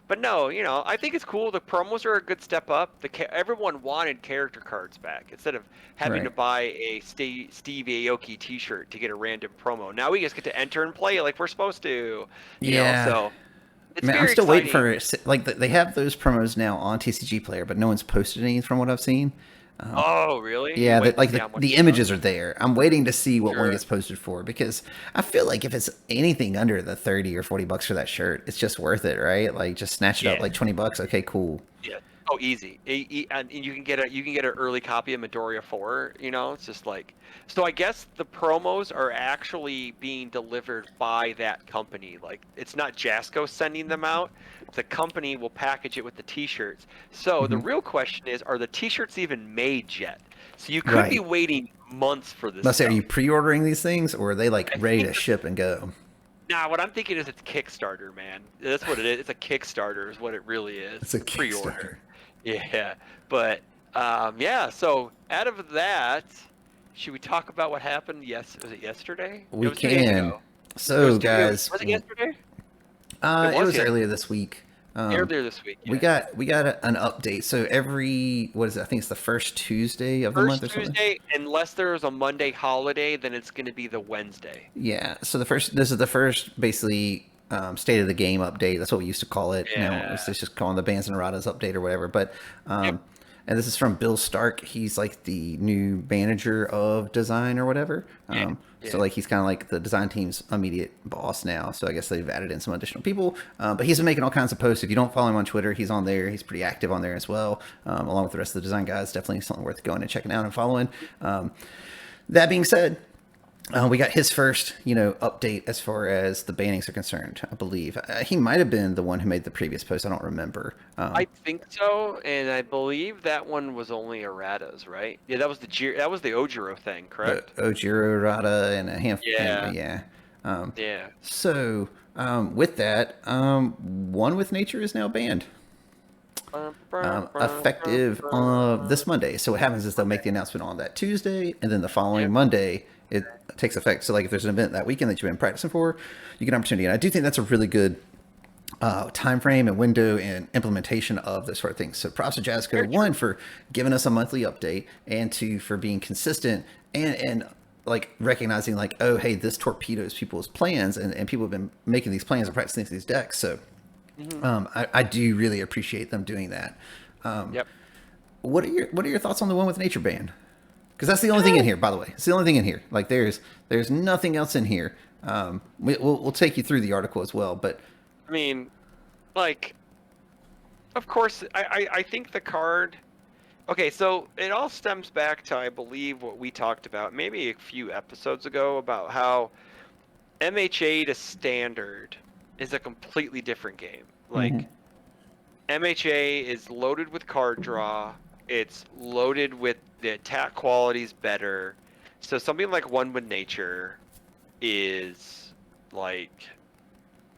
[SPEAKER 2] But no, I think it's cool. The promos are a good step up. Everyone wanted character cards back instead of having to
[SPEAKER 1] Right.
[SPEAKER 2] buy a Steve Aoki T-shirt to get a random promo. Now we just get to enter and play like we're supposed to.
[SPEAKER 1] Yeah.
[SPEAKER 2] So it's
[SPEAKER 1] Man, I'm
[SPEAKER 2] very
[SPEAKER 1] still waiting
[SPEAKER 2] exciting.
[SPEAKER 1] for like they have those promos now on TCG Player, but no one's posted any from what I've seen.
[SPEAKER 2] Oh, really?
[SPEAKER 1] Yeah,
[SPEAKER 2] You wait to
[SPEAKER 1] like
[SPEAKER 2] see how much
[SPEAKER 1] the
[SPEAKER 2] stuff.
[SPEAKER 1] images are there. I'm waiting to see what one
[SPEAKER 2] Sure.
[SPEAKER 1] gets posted for because I feel like if it's anything under the 30 or 40 bucks for that shirt, it's just worth it, right? Like just snatch it up
[SPEAKER 2] Yeah.
[SPEAKER 1] like 20 bucks. Okay, cool.
[SPEAKER 2] Yeah. Oh, easy. And you can get an early copy of Midoriya 4. It's just like, so I guess the promos are actually being delivered by that company. Like it's not Jasco sending them out. The company will package it with the T-shirts. So the real question is, are the T-shirts even made yet? So you could be
[SPEAKER 1] Right.
[SPEAKER 2] waiting months for this.
[SPEAKER 1] Let's say, are
[SPEAKER 2] stuff.
[SPEAKER 1] you pre-ordering these things or are they like
[SPEAKER 2] I
[SPEAKER 1] ready
[SPEAKER 2] think
[SPEAKER 1] to
[SPEAKER 2] it's-
[SPEAKER 1] ship and go?
[SPEAKER 2] Nah, what I'm thinking is it's Kickstarter, man. That's what it is. It's a Kickstarter, is what it really is.
[SPEAKER 1] It's a
[SPEAKER 2] Pre-order.
[SPEAKER 1] Kickstarter.
[SPEAKER 2] Yeah, but yeah. So out of that, should we talk about what happened? Yes, was it yesterday?
[SPEAKER 1] We
[SPEAKER 2] It was 2 days
[SPEAKER 1] can.
[SPEAKER 2] ago.
[SPEAKER 1] So guys,
[SPEAKER 2] Was it yesterday?
[SPEAKER 1] it
[SPEAKER 2] was
[SPEAKER 1] was
[SPEAKER 2] yesterday.
[SPEAKER 1] earlier this week.
[SPEAKER 2] Earlier this week.
[SPEAKER 1] We
[SPEAKER 2] Yeah.
[SPEAKER 1] got an update. So what is it? I think it's the first Tuesday of the month
[SPEAKER 2] First
[SPEAKER 1] or something.
[SPEAKER 2] Tuesday, unless there's a Monday holiday, then it's going to be the Wednesday.
[SPEAKER 1] Yeah. So this is the first basically state of the game update. That's what we used to call it.
[SPEAKER 2] Yeah.
[SPEAKER 1] It's just calling the Bands and Radas update or whatever. But
[SPEAKER 2] Yep.
[SPEAKER 1] and this is from Bill Stark. He's like the new manager of design or whatever.
[SPEAKER 2] Yeah.
[SPEAKER 1] So
[SPEAKER 2] Yeah.
[SPEAKER 1] like he's kind of like the design team's immediate boss now. So I guess they've added in some additional people. But he's been making all kinds of posts. If you don't follow him on Twitter, he's on there. He's pretty active on there as well, along with the rest of the design guys. Definitely something worth going and checking out and following. That being said, we got his first, update as far as the bannings are concerned. I believe he might have been the one who made the previous post. I don't remember.
[SPEAKER 2] I think so, and I believe that one was only erratas, right? Yeah, that was the Ojiro thing, correct?
[SPEAKER 1] Ojiro, Rada, and a handful.
[SPEAKER 2] Yeah.
[SPEAKER 1] Yeah.
[SPEAKER 2] Yeah.
[SPEAKER 1] So with that, One with Nature is now banned. Effective this Monday. So what happens is they'll make the announcement on that Tuesday, and then the following
[SPEAKER 2] Yep.
[SPEAKER 1] Monday it takes effect. So like if there's an event that weekend that you've been practicing for, you get an opportunity. And I do think that's a really good time frame and window and implementation of this sort of thing. So props to Jazzco, one, for giving us a monthly update, and two, for being consistent and like recognizing like, oh, hey, this torpedoes people's plans, and people have been making these plans and practicing these decks. So I do really appreciate them doing that.
[SPEAKER 2] Yep.
[SPEAKER 1] What are your thoughts on the One with Nature ban? Because that's the only thing in here, by the way. It's the only thing in here. Like there's nothing else in here. We'll take you through the article as well, but
[SPEAKER 2] I mean, like, of course, I think the card. Okay, so it all stems back to, I believe, what we talked about maybe a few episodes ago about how MHA to Standard is a completely different game. Like, MHA is loaded with card draw. It's loaded with the attack qualities better. So something like One with Nature is like,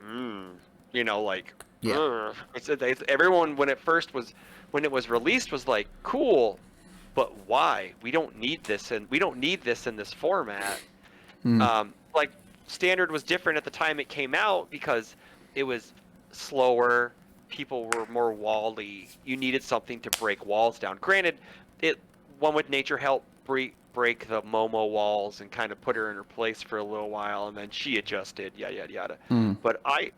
[SPEAKER 2] like,
[SPEAKER 1] Yeah.
[SPEAKER 2] it's everyone when it was released was like, cool, but why? We don't need this, and we don't need this in this format. Like Standard was different at the time it came out because it was slower. People were more wally. You needed something to break walls down. Granted, One with Nature helped break the Momo walls and kind of put her in her place for a little while, and then she adjusted. Yada yada yada. But I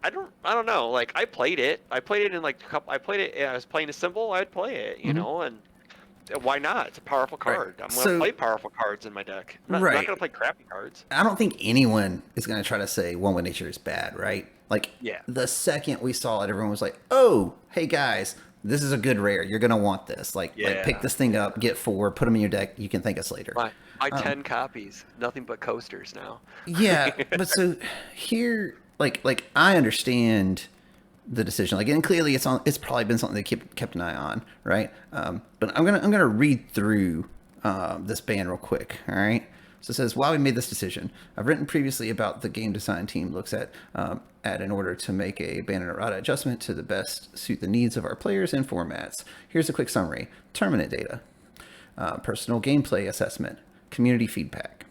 [SPEAKER 2] don't know. Like I played it. I played it in like a couple. I played it. I was playing a symbol. I'd play it. And why not? It's a powerful card.
[SPEAKER 1] Right.
[SPEAKER 2] I'm gonna play powerful cards in my deck. I'm not gonna play crappy cards.
[SPEAKER 1] I don't think anyone is going to try to say One with Nature is bad, right? Like,
[SPEAKER 2] Yeah.
[SPEAKER 1] the second we saw it, everyone was like, oh, hey guys, this is a good rare. You're going to want this. Like pick this thing up, get 4, put them in your deck. You can thank us later.
[SPEAKER 2] My 10 copies, nothing but coasters now.
[SPEAKER 1] Yeah, but so here, like I understand the decision. Like, and clearly it's probably been something they kept an eye on, right? But I'm gonna read through this ban real quick. All right. So it says, why we made this decision. I've written previously about the game design team looks at in order to make a ban and errata adjustment to the best suit the needs of our players and formats. Here's a quick summary. Tournament data, personal gameplay assessment, community feedback.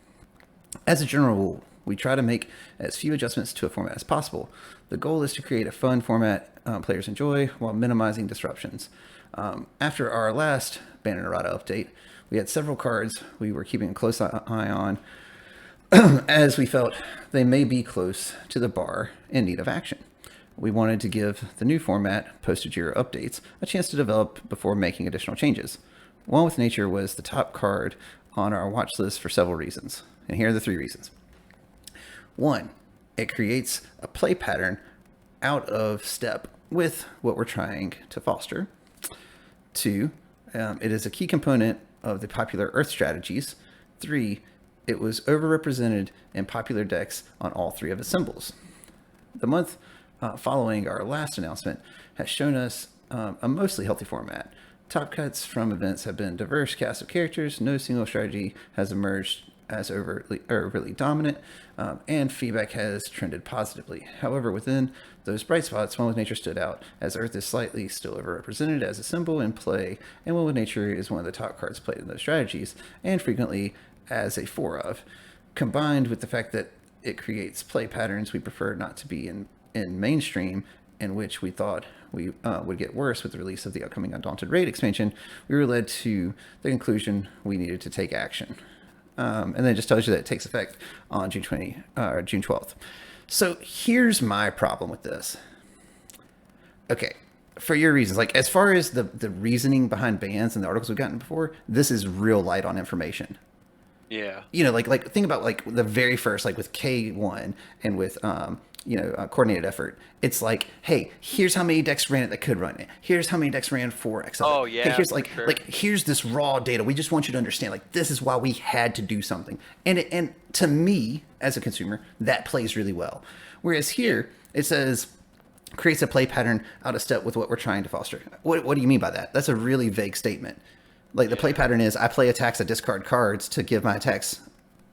[SPEAKER 1] As a general rule, we try to make as few adjustments to a format as possible. The goal is to create a fun format players enjoy while minimizing disruptions. After our last ban and errata update, we had several cards we were keeping a close eye on as we felt they may be close to the bar in need of action. We wanted to give the new format, post-Jira updates, a chance to develop before making additional changes. One with Nature was the top card on our watch list for several reasons. And here are the 3 reasons. 1, it creates a play pattern out of step with what we're trying to foster. 2, it is a key component of the popular Earth strategies. 3, it was overrepresented in popular decks on all 3 of its symbols. The month following our last announcement has shown us a mostly healthy format. Top cuts from events have been diverse cast of characters. No single strategy has emerged as overly dominant, and feedback has trended positively. However, within those bright spots, One with Nature stood out, as Earth is slightly still overrepresented as a symbol in play, and One with Nature is one of the top cards played in those strategies, and frequently as a 4 of. Combined with the fact that it creates play patterns we prefer not to be in mainstream, in which we thought we would get worse with the release of the upcoming Undaunted Raid expansion, we were led to the conclusion we needed to take action. And then it just tells you that it takes effect on June 12th. So here's my problem with this. Okay, for your reasons, like as far as the reasoning behind bans and the articles we've gotten before, this is real light on information.
[SPEAKER 2] Yeah.
[SPEAKER 1] You know, like think about like the very first, like with K1 and with coordinated effort. It's like, hey, here's how many decks ran it that could run it. Here's how many decks ran 4x of it.
[SPEAKER 2] Oh yeah.
[SPEAKER 1] Hey, here's
[SPEAKER 2] for
[SPEAKER 1] like
[SPEAKER 2] sure.
[SPEAKER 1] like here's this raw data. We just want you to understand, like, this is why we had to do something. And to me as a consumer, that plays really well. Whereas here it says creates a play pattern out of step with what we're trying to foster. What do you mean by that? That's a really vague statement. Like the play pattern is I play attacks, I discard cards to give my attacks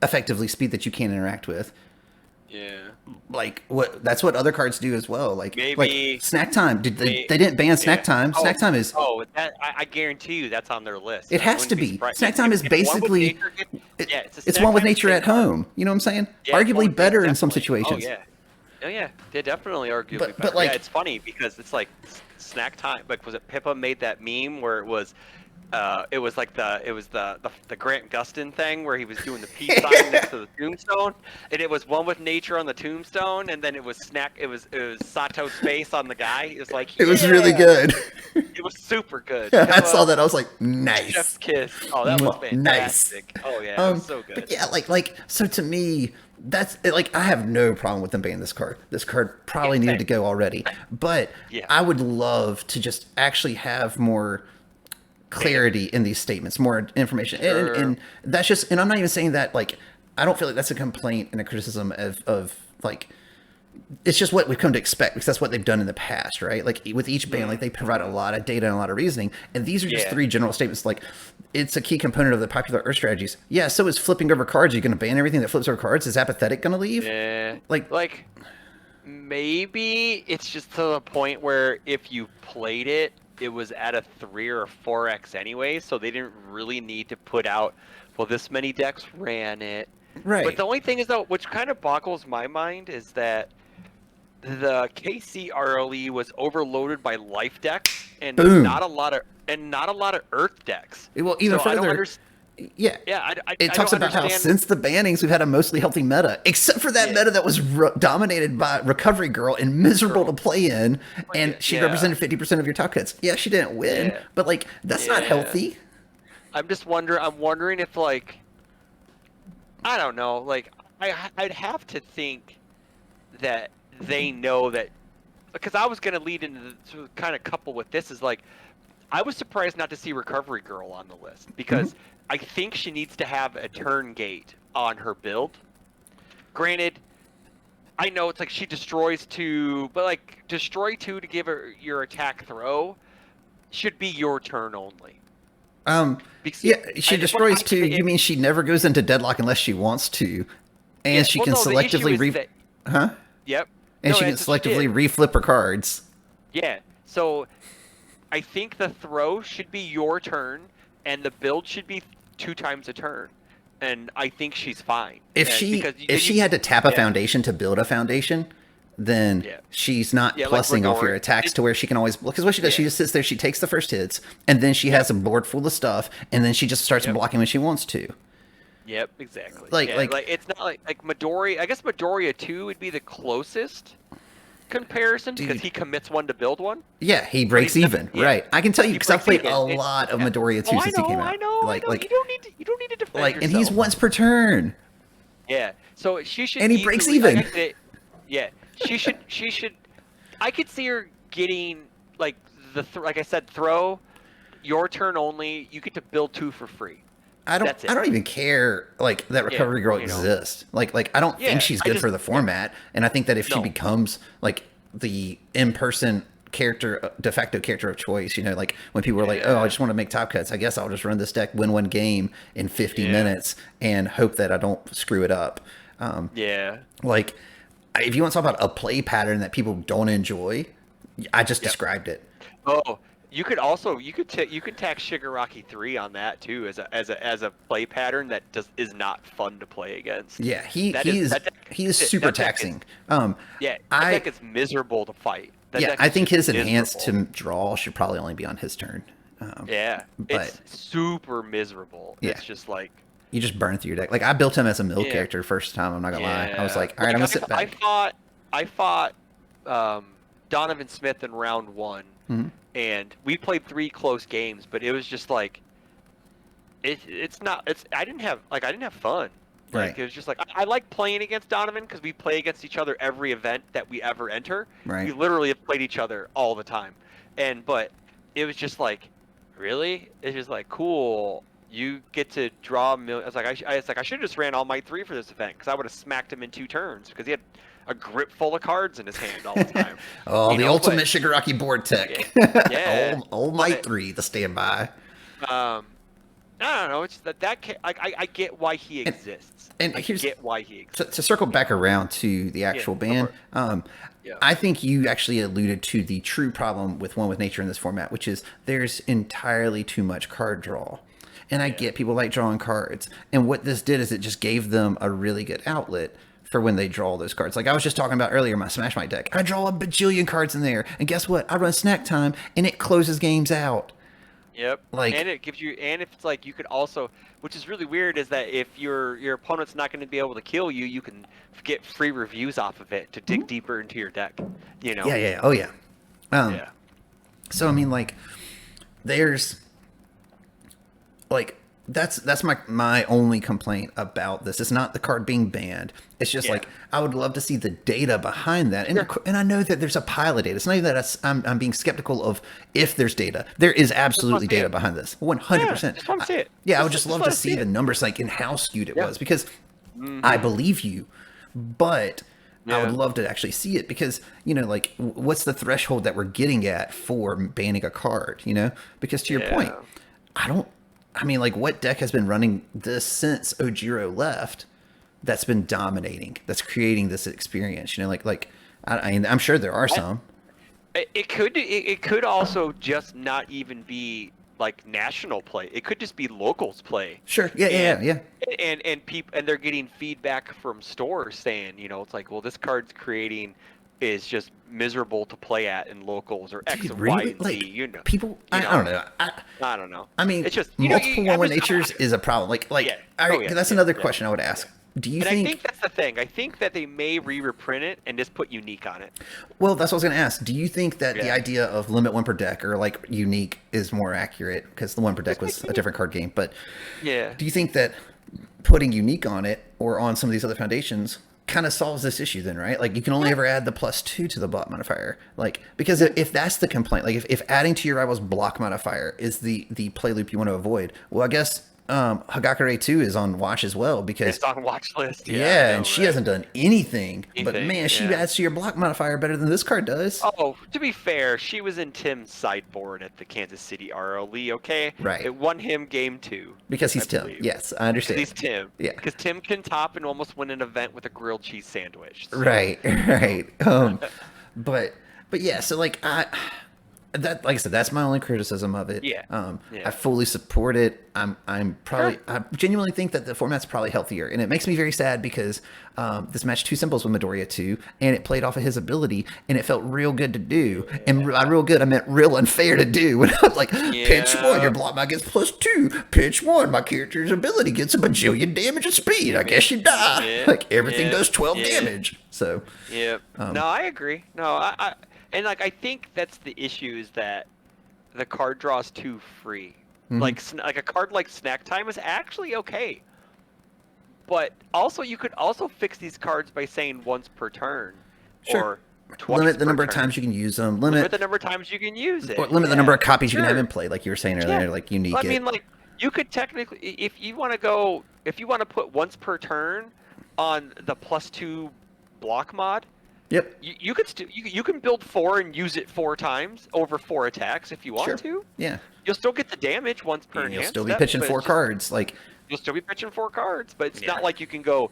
[SPEAKER 1] effectively speed that you can't interact with.
[SPEAKER 2] Yeah.
[SPEAKER 1] Like that's what other cards do as well. Like
[SPEAKER 2] Maybe
[SPEAKER 1] like snack time. They didn't ban snack time. Snack time is
[SPEAKER 2] I guarantee you that's on their list.
[SPEAKER 1] it has to be. Snack time is basically it's
[SPEAKER 2] one
[SPEAKER 1] one with nature at home. You know what I'm saying?
[SPEAKER 2] Yeah,
[SPEAKER 1] Arguably better in some
[SPEAKER 2] definitely.
[SPEAKER 1] situations.
[SPEAKER 2] Oh yeah. Oh yeah, they're definitely arguably
[SPEAKER 1] But
[SPEAKER 2] better.
[SPEAKER 1] like-
[SPEAKER 2] yeah, it's funny because it's like snack time. Like, was it Pippa made that meme where it was like the Grant Gustin thing where he was doing the peace sign next to the tombstone, and it was one with nature on the tombstone, and then it was Sato's face on the guy. It was like
[SPEAKER 1] It was really good.
[SPEAKER 2] It was super good.
[SPEAKER 1] I saw that. I was like, nice.
[SPEAKER 2] Chef's kiss. Oh, that was
[SPEAKER 1] Nice.
[SPEAKER 2] fantastic. Oh yeah, it was so good.
[SPEAKER 1] But yeah, like so to me, that's like I have no problem with them banning this card. This card probably needed to go already. But
[SPEAKER 2] Yeah.
[SPEAKER 1] I would love to just actually have more clarity in these statements, more information.
[SPEAKER 2] Sure.
[SPEAKER 1] And that's just, and I'm not even saying that, like, I don't feel like that's a complaint and a criticism of like, it's just what we've come to expect because that's what they've done in the past, right? Like with each ban, like they provide a lot of data and a lot of reasoning. And these are just three general statements. Like it's a key component of the popular Earth strategies. Yeah. So is flipping over cards. Are you going to ban everything that flips over cards? Is apathetic going to leave?
[SPEAKER 2] Yeah.
[SPEAKER 1] Like
[SPEAKER 2] maybe it's just to the point where if you played it, it was at a 3 or 4x anyway, so they didn't really need to put out, well, this many decks ran it.
[SPEAKER 1] right.
[SPEAKER 2] But the only thing is, though, which kind of boggles my mind, is that the KC RLE was overloaded by life decks and
[SPEAKER 1] Boom.
[SPEAKER 2] not a lot of Earth decks.
[SPEAKER 1] Well, even
[SPEAKER 2] So I don't
[SPEAKER 1] further,
[SPEAKER 2] understand.
[SPEAKER 1] yeah.
[SPEAKER 2] Yeah,
[SPEAKER 1] It
[SPEAKER 2] I
[SPEAKER 1] talks
[SPEAKER 2] don't
[SPEAKER 1] about how
[SPEAKER 2] understand.
[SPEAKER 1] since the bannings, we've had a mostly healthy meta, except for that
[SPEAKER 2] Yeah.
[SPEAKER 1] meta that was dominated by Recovery Girl and miserable to play in, and she
[SPEAKER 2] Yeah.
[SPEAKER 1] represented 50% of your top cuts. Yeah, she didn't win,
[SPEAKER 2] Yeah.
[SPEAKER 1] but like that's not
[SPEAKER 2] Yeah.
[SPEAKER 1] healthy.
[SPEAKER 2] I'm wondering if, like, I don't know, like I'd have to think that they know that, because I was gonna lead into to kind of couple with this is like, I was surprised not to see Recovery Girl on the list because I think she needs to have a turn gate on her build. Granted, I know it's like she destroys 2, but like destroy 2 to give her your attack throw should be your turn only. Because
[SPEAKER 1] Yeah, she
[SPEAKER 2] I just want-
[SPEAKER 1] destroys 2. You mean she never goes into deadlock unless she wants to, and
[SPEAKER 2] Yeah,
[SPEAKER 1] she
[SPEAKER 2] well,
[SPEAKER 1] can
[SPEAKER 2] no, the issue
[SPEAKER 1] selectively
[SPEAKER 2] is that-
[SPEAKER 1] huh?
[SPEAKER 2] Yep.
[SPEAKER 1] And
[SPEAKER 2] No,
[SPEAKER 1] she can
[SPEAKER 2] that's what she
[SPEAKER 1] selectively
[SPEAKER 2] did.
[SPEAKER 1] reflip her cards.
[SPEAKER 2] Yeah. So I think the throw should be your turn, and the build should be 2 times a turn. And I think she's fine.
[SPEAKER 1] If she had to tap a foundation to build a foundation, then
[SPEAKER 2] Yeah.
[SPEAKER 1] she's not
[SPEAKER 2] Yeah, like
[SPEAKER 1] plussing off your
[SPEAKER 2] Midori.
[SPEAKER 1] attacks to where she can always, because what she does, she
[SPEAKER 2] Yeah.
[SPEAKER 1] just sits there, she takes the first hits, and then she has a board full of stuff, and then she just starts blocking when she wants to.
[SPEAKER 2] Yep, exactly.
[SPEAKER 1] Like-
[SPEAKER 2] Yeah,
[SPEAKER 1] like-
[SPEAKER 2] it's not like Midori. I guess Midoriya 2 would be the closest comparison because
[SPEAKER 1] Dude.
[SPEAKER 2] he commits 1 to build 1.
[SPEAKER 1] Yeah, he breaks
[SPEAKER 2] he's
[SPEAKER 1] even,
[SPEAKER 2] yeah.
[SPEAKER 1] right? I can tell you
[SPEAKER 2] He
[SPEAKER 1] because I've
[SPEAKER 2] breaks
[SPEAKER 1] played a
[SPEAKER 2] even.
[SPEAKER 1] lot of
[SPEAKER 2] Yeah.
[SPEAKER 1] Midoriya 2
[SPEAKER 2] Oh,
[SPEAKER 1] since he came out.
[SPEAKER 2] I know.
[SPEAKER 1] Like,
[SPEAKER 2] you don't need to defend
[SPEAKER 1] like, and he's
[SPEAKER 2] yourself.
[SPEAKER 1] once per turn.
[SPEAKER 2] Yeah. So she should.
[SPEAKER 1] And he breaks
[SPEAKER 2] easily-
[SPEAKER 1] even.
[SPEAKER 2] like I said, yeah. She should. She should. I could see her getting like like I said, throw your turn only. You get to build 2 for free. That's it.
[SPEAKER 1] I don't even care like that Recovery Girl
[SPEAKER 2] you know.
[SPEAKER 1] exists. Like I don't
[SPEAKER 2] Yeah,
[SPEAKER 1] think she's
[SPEAKER 2] I
[SPEAKER 1] good
[SPEAKER 2] just-
[SPEAKER 1] for the format, and I think that if she
[SPEAKER 2] No.
[SPEAKER 1] becomes like the in-person character, de facto character of choice, you know, like when people are like, oh, I just want to make top cuts, I guess I'll just run this deck, win 1 game in 50 minutes, and hope that I don't screw it up.
[SPEAKER 2] Yeah.
[SPEAKER 1] Like, if you want to talk about a play pattern that people don't enjoy, I just described it.
[SPEAKER 2] Oh, you could also you could tack Shigaraki 3 on that too as a play pattern that is not fun to play against.
[SPEAKER 1] Yeah, he
[SPEAKER 2] That
[SPEAKER 1] is
[SPEAKER 2] that deck-
[SPEAKER 1] super
[SPEAKER 2] that deck
[SPEAKER 1] taxing.
[SPEAKER 2] Yeah, that deck is miserable to fight. That
[SPEAKER 1] Yeah,
[SPEAKER 2] deck
[SPEAKER 1] I
[SPEAKER 2] is
[SPEAKER 1] think
[SPEAKER 2] just
[SPEAKER 1] his enhanced
[SPEAKER 2] miserable.
[SPEAKER 1] to draw should probably only be on his turn.
[SPEAKER 2] Yeah,
[SPEAKER 1] but
[SPEAKER 2] it's super miserable.
[SPEAKER 1] Yeah.
[SPEAKER 2] It's just like
[SPEAKER 1] you just burn through your deck. Like I built him as a mill
[SPEAKER 2] Yeah.
[SPEAKER 1] character first time. I'm not gonna lie. I was
[SPEAKER 2] yeah.
[SPEAKER 1] like, all right, I'm gonna sit back.
[SPEAKER 2] I fought Donovan Smith in round 1 and we played 3 close games, but it was just like it's not it's I didn't have fun. Like
[SPEAKER 1] Right.
[SPEAKER 2] it was just like I like playing against Donovan because we play against each other every event that we ever enter.
[SPEAKER 1] Right.
[SPEAKER 2] We literally have played each other all the time, but it was just like, really? It's just like, cool. You get to draw a million. I was like, I should have just ran all might 3 for this event because I would have smacked him in 2 turns because he had a grip full of cards in his hand all the time.
[SPEAKER 1] Oh, the ultimate Shigaraki board tech.
[SPEAKER 2] Yeah.
[SPEAKER 1] Old Might 3, the standby.
[SPEAKER 2] I don't know. It's I get why he exists.
[SPEAKER 1] And
[SPEAKER 2] I
[SPEAKER 1] here's,
[SPEAKER 2] get why he exists.
[SPEAKER 1] to circle back around to the actual ban,
[SPEAKER 2] Yeah.
[SPEAKER 1] I think you actually alluded to the true problem with One with Nature in this format, which is there's entirely too much card draw. And I get people like drawing cards. And what this did is it just gave them a really good outlet for when they draw those cards. Like I was just talking about earlier, my Smash Might deck. I draw a bajillion cards in there. And guess what? I run snack time and it closes games out.
[SPEAKER 2] Yep.
[SPEAKER 1] Like,
[SPEAKER 2] and it gives you, and if it's like you could also, which is really weird, is that if your opponent's not going to be able to kill you, you can get free reviews off of it to dig deeper into your deck. You know.
[SPEAKER 1] Yeah. Oh yeah.
[SPEAKER 2] Yeah.
[SPEAKER 1] So I mean, like, there's like that's my only complaint about this. It's not the card being banned. It's just like I would love to see the data behind that. And I know that there's a pile of data. It's not even that I'm being skeptical of if there's data. There is absolutely data behind this. 100%.
[SPEAKER 2] Just want to see it.
[SPEAKER 1] Yeah, I would just love to see the numbers, like in how skewed it was, because I believe you, but I would love to actually see it because, you know, like what's the threshold that we're getting at for banning a card, you know? Because to your point, I mean, like, what deck has been running this since Ojiro left that's been dominating, that's creating this experience? You know, I'm sure there are some.
[SPEAKER 2] It could also just not even be like national play. It could just be locals play.
[SPEAKER 1] Sure. Yeah.
[SPEAKER 2] And people, and they're getting feedback from stores saying, you know, it's like, well, this card's creating is just miserable to play at in locals or X and Y and Z. You know,
[SPEAKER 1] people. I don't know.
[SPEAKER 2] I don't know.
[SPEAKER 1] I mean,
[SPEAKER 2] it's just
[SPEAKER 1] multiple One with Natures is a problem. That's another question I would ask. Do you think?
[SPEAKER 2] I think that's the thing. I think that they may reprint it and just put unique on it.
[SPEAKER 1] Well, that's what I was going to ask. Do you think that the idea of limit 1 per deck or like unique is more accurate? Because the 1 per deck was a different card game. But do you think that putting unique on it or on some of these other foundations kind of solves this issue then, right? Like you can only ever add the +2 to the block modifier. Like, because if that's the complaint, like if adding to your rival's block modifier is the play loop you want to avoid, well, I guess Hagakure 2 is on watch as well, because
[SPEAKER 2] it's on watch list.
[SPEAKER 1] And she hasn't done anything. But man, she adds to your block modifier better than this card does.
[SPEAKER 2] Oh, to be fair, she was in Tim's sideboard at the Kansas City RLE, okay?
[SPEAKER 1] Right.
[SPEAKER 2] It won him game 2.
[SPEAKER 1] Because he's Tim. Yes, I understand.
[SPEAKER 2] He's Tim.
[SPEAKER 1] Yeah.
[SPEAKER 2] Because Tim can top and almost win an event with a grilled cheese sandwich. So.
[SPEAKER 1] Right. But yeah, so like like I said, that's my only criticism of it. I fully support it. I genuinely think that the format's probably healthier, and it makes me very sad because this matched 2 symbols with Midoriya 2, and it played off of his ability, and it felt real good to do. And by real good, I meant real unfair to do. When I was like, pinch 1, your block mod gets +2. Pinch 1, my character's ability gets a bajillion damage and speed. I guess you die. Like everything does 12 damage. So
[SPEAKER 2] no, I agree. No, and like I think that's the issue, is that the card draw is too free. Like a card like Snack Time is actually okay, but also you could also fix these cards by saying once per turn, or twice
[SPEAKER 1] limit the
[SPEAKER 2] per
[SPEAKER 1] number of
[SPEAKER 2] turn.
[SPEAKER 1] times you can use them.
[SPEAKER 2] Limit the number of times you can use it.
[SPEAKER 1] Or limit the number of copies you can have in play, like you were saying earlier, like unique.
[SPEAKER 2] I mean, like you could technically, if you want to put once per turn on the +2 block mod.
[SPEAKER 1] Yep.
[SPEAKER 2] You could you can build 4 and use it 4 times over 4 attacks if you want to.
[SPEAKER 1] Yeah.
[SPEAKER 2] You'll still get the damage once per.
[SPEAKER 1] You'll still be pitching 4 cards. Like
[SPEAKER 2] you'll still be pitching 4 cards, but it's not like you can go,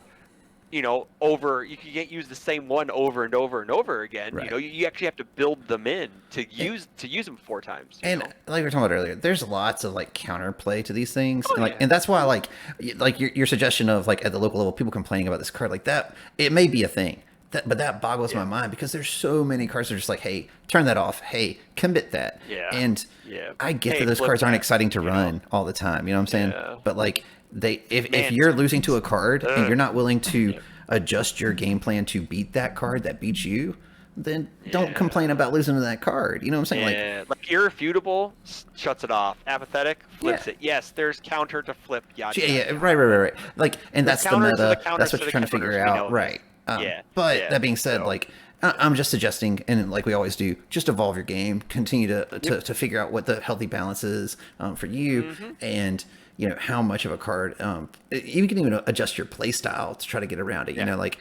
[SPEAKER 2] you know, over. You can't use the same one over and over and over again.
[SPEAKER 1] Right.
[SPEAKER 2] You know, you actually have to build them in to use them 4 times.
[SPEAKER 1] And like we were talking about earlier, there's lots of like counterplay to these things,
[SPEAKER 2] Oh,
[SPEAKER 1] and that's why like your suggestion of like at the local level people complaining about this card like that, it may be a thing. But that boggles my mind because there's so many cards that are just like, hey, turn that off. Hey, commit that. And I get that those cards aren't exciting to run all the time. You know what I'm saying? But like if you're losing to a card and you're not willing to adjust your game plan to beat that card that beats you, then don't complain about losing to that card. You know what I'm saying? Like,
[SPEAKER 2] Yeah, like irrefutable shuts it off. Apathetic flips
[SPEAKER 1] yeah.
[SPEAKER 2] it. Yes, there's counter to flip. Yada
[SPEAKER 1] Yeah,
[SPEAKER 2] yada
[SPEAKER 1] yeah,
[SPEAKER 2] yada.
[SPEAKER 1] right. Like, and
[SPEAKER 2] There's
[SPEAKER 1] that's the
[SPEAKER 2] counters to the
[SPEAKER 1] meta.
[SPEAKER 2] counters
[SPEAKER 1] That's what
[SPEAKER 2] to
[SPEAKER 1] you're
[SPEAKER 2] the
[SPEAKER 1] trying to
[SPEAKER 2] counters.
[SPEAKER 1] figure
[SPEAKER 2] We
[SPEAKER 1] out,
[SPEAKER 2] know this.
[SPEAKER 1] right?
[SPEAKER 2] Yeah,
[SPEAKER 1] But
[SPEAKER 2] yeah.
[SPEAKER 1] that being said,
[SPEAKER 2] So,
[SPEAKER 1] like, I'm just suggesting, and like we always do, just evolve your game. Continue to figure out what the healthy balance is for you, and how much of a card. You can even adjust your play style to try to get around it.
[SPEAKER 2] yeah.
[SPEAKER 1] Like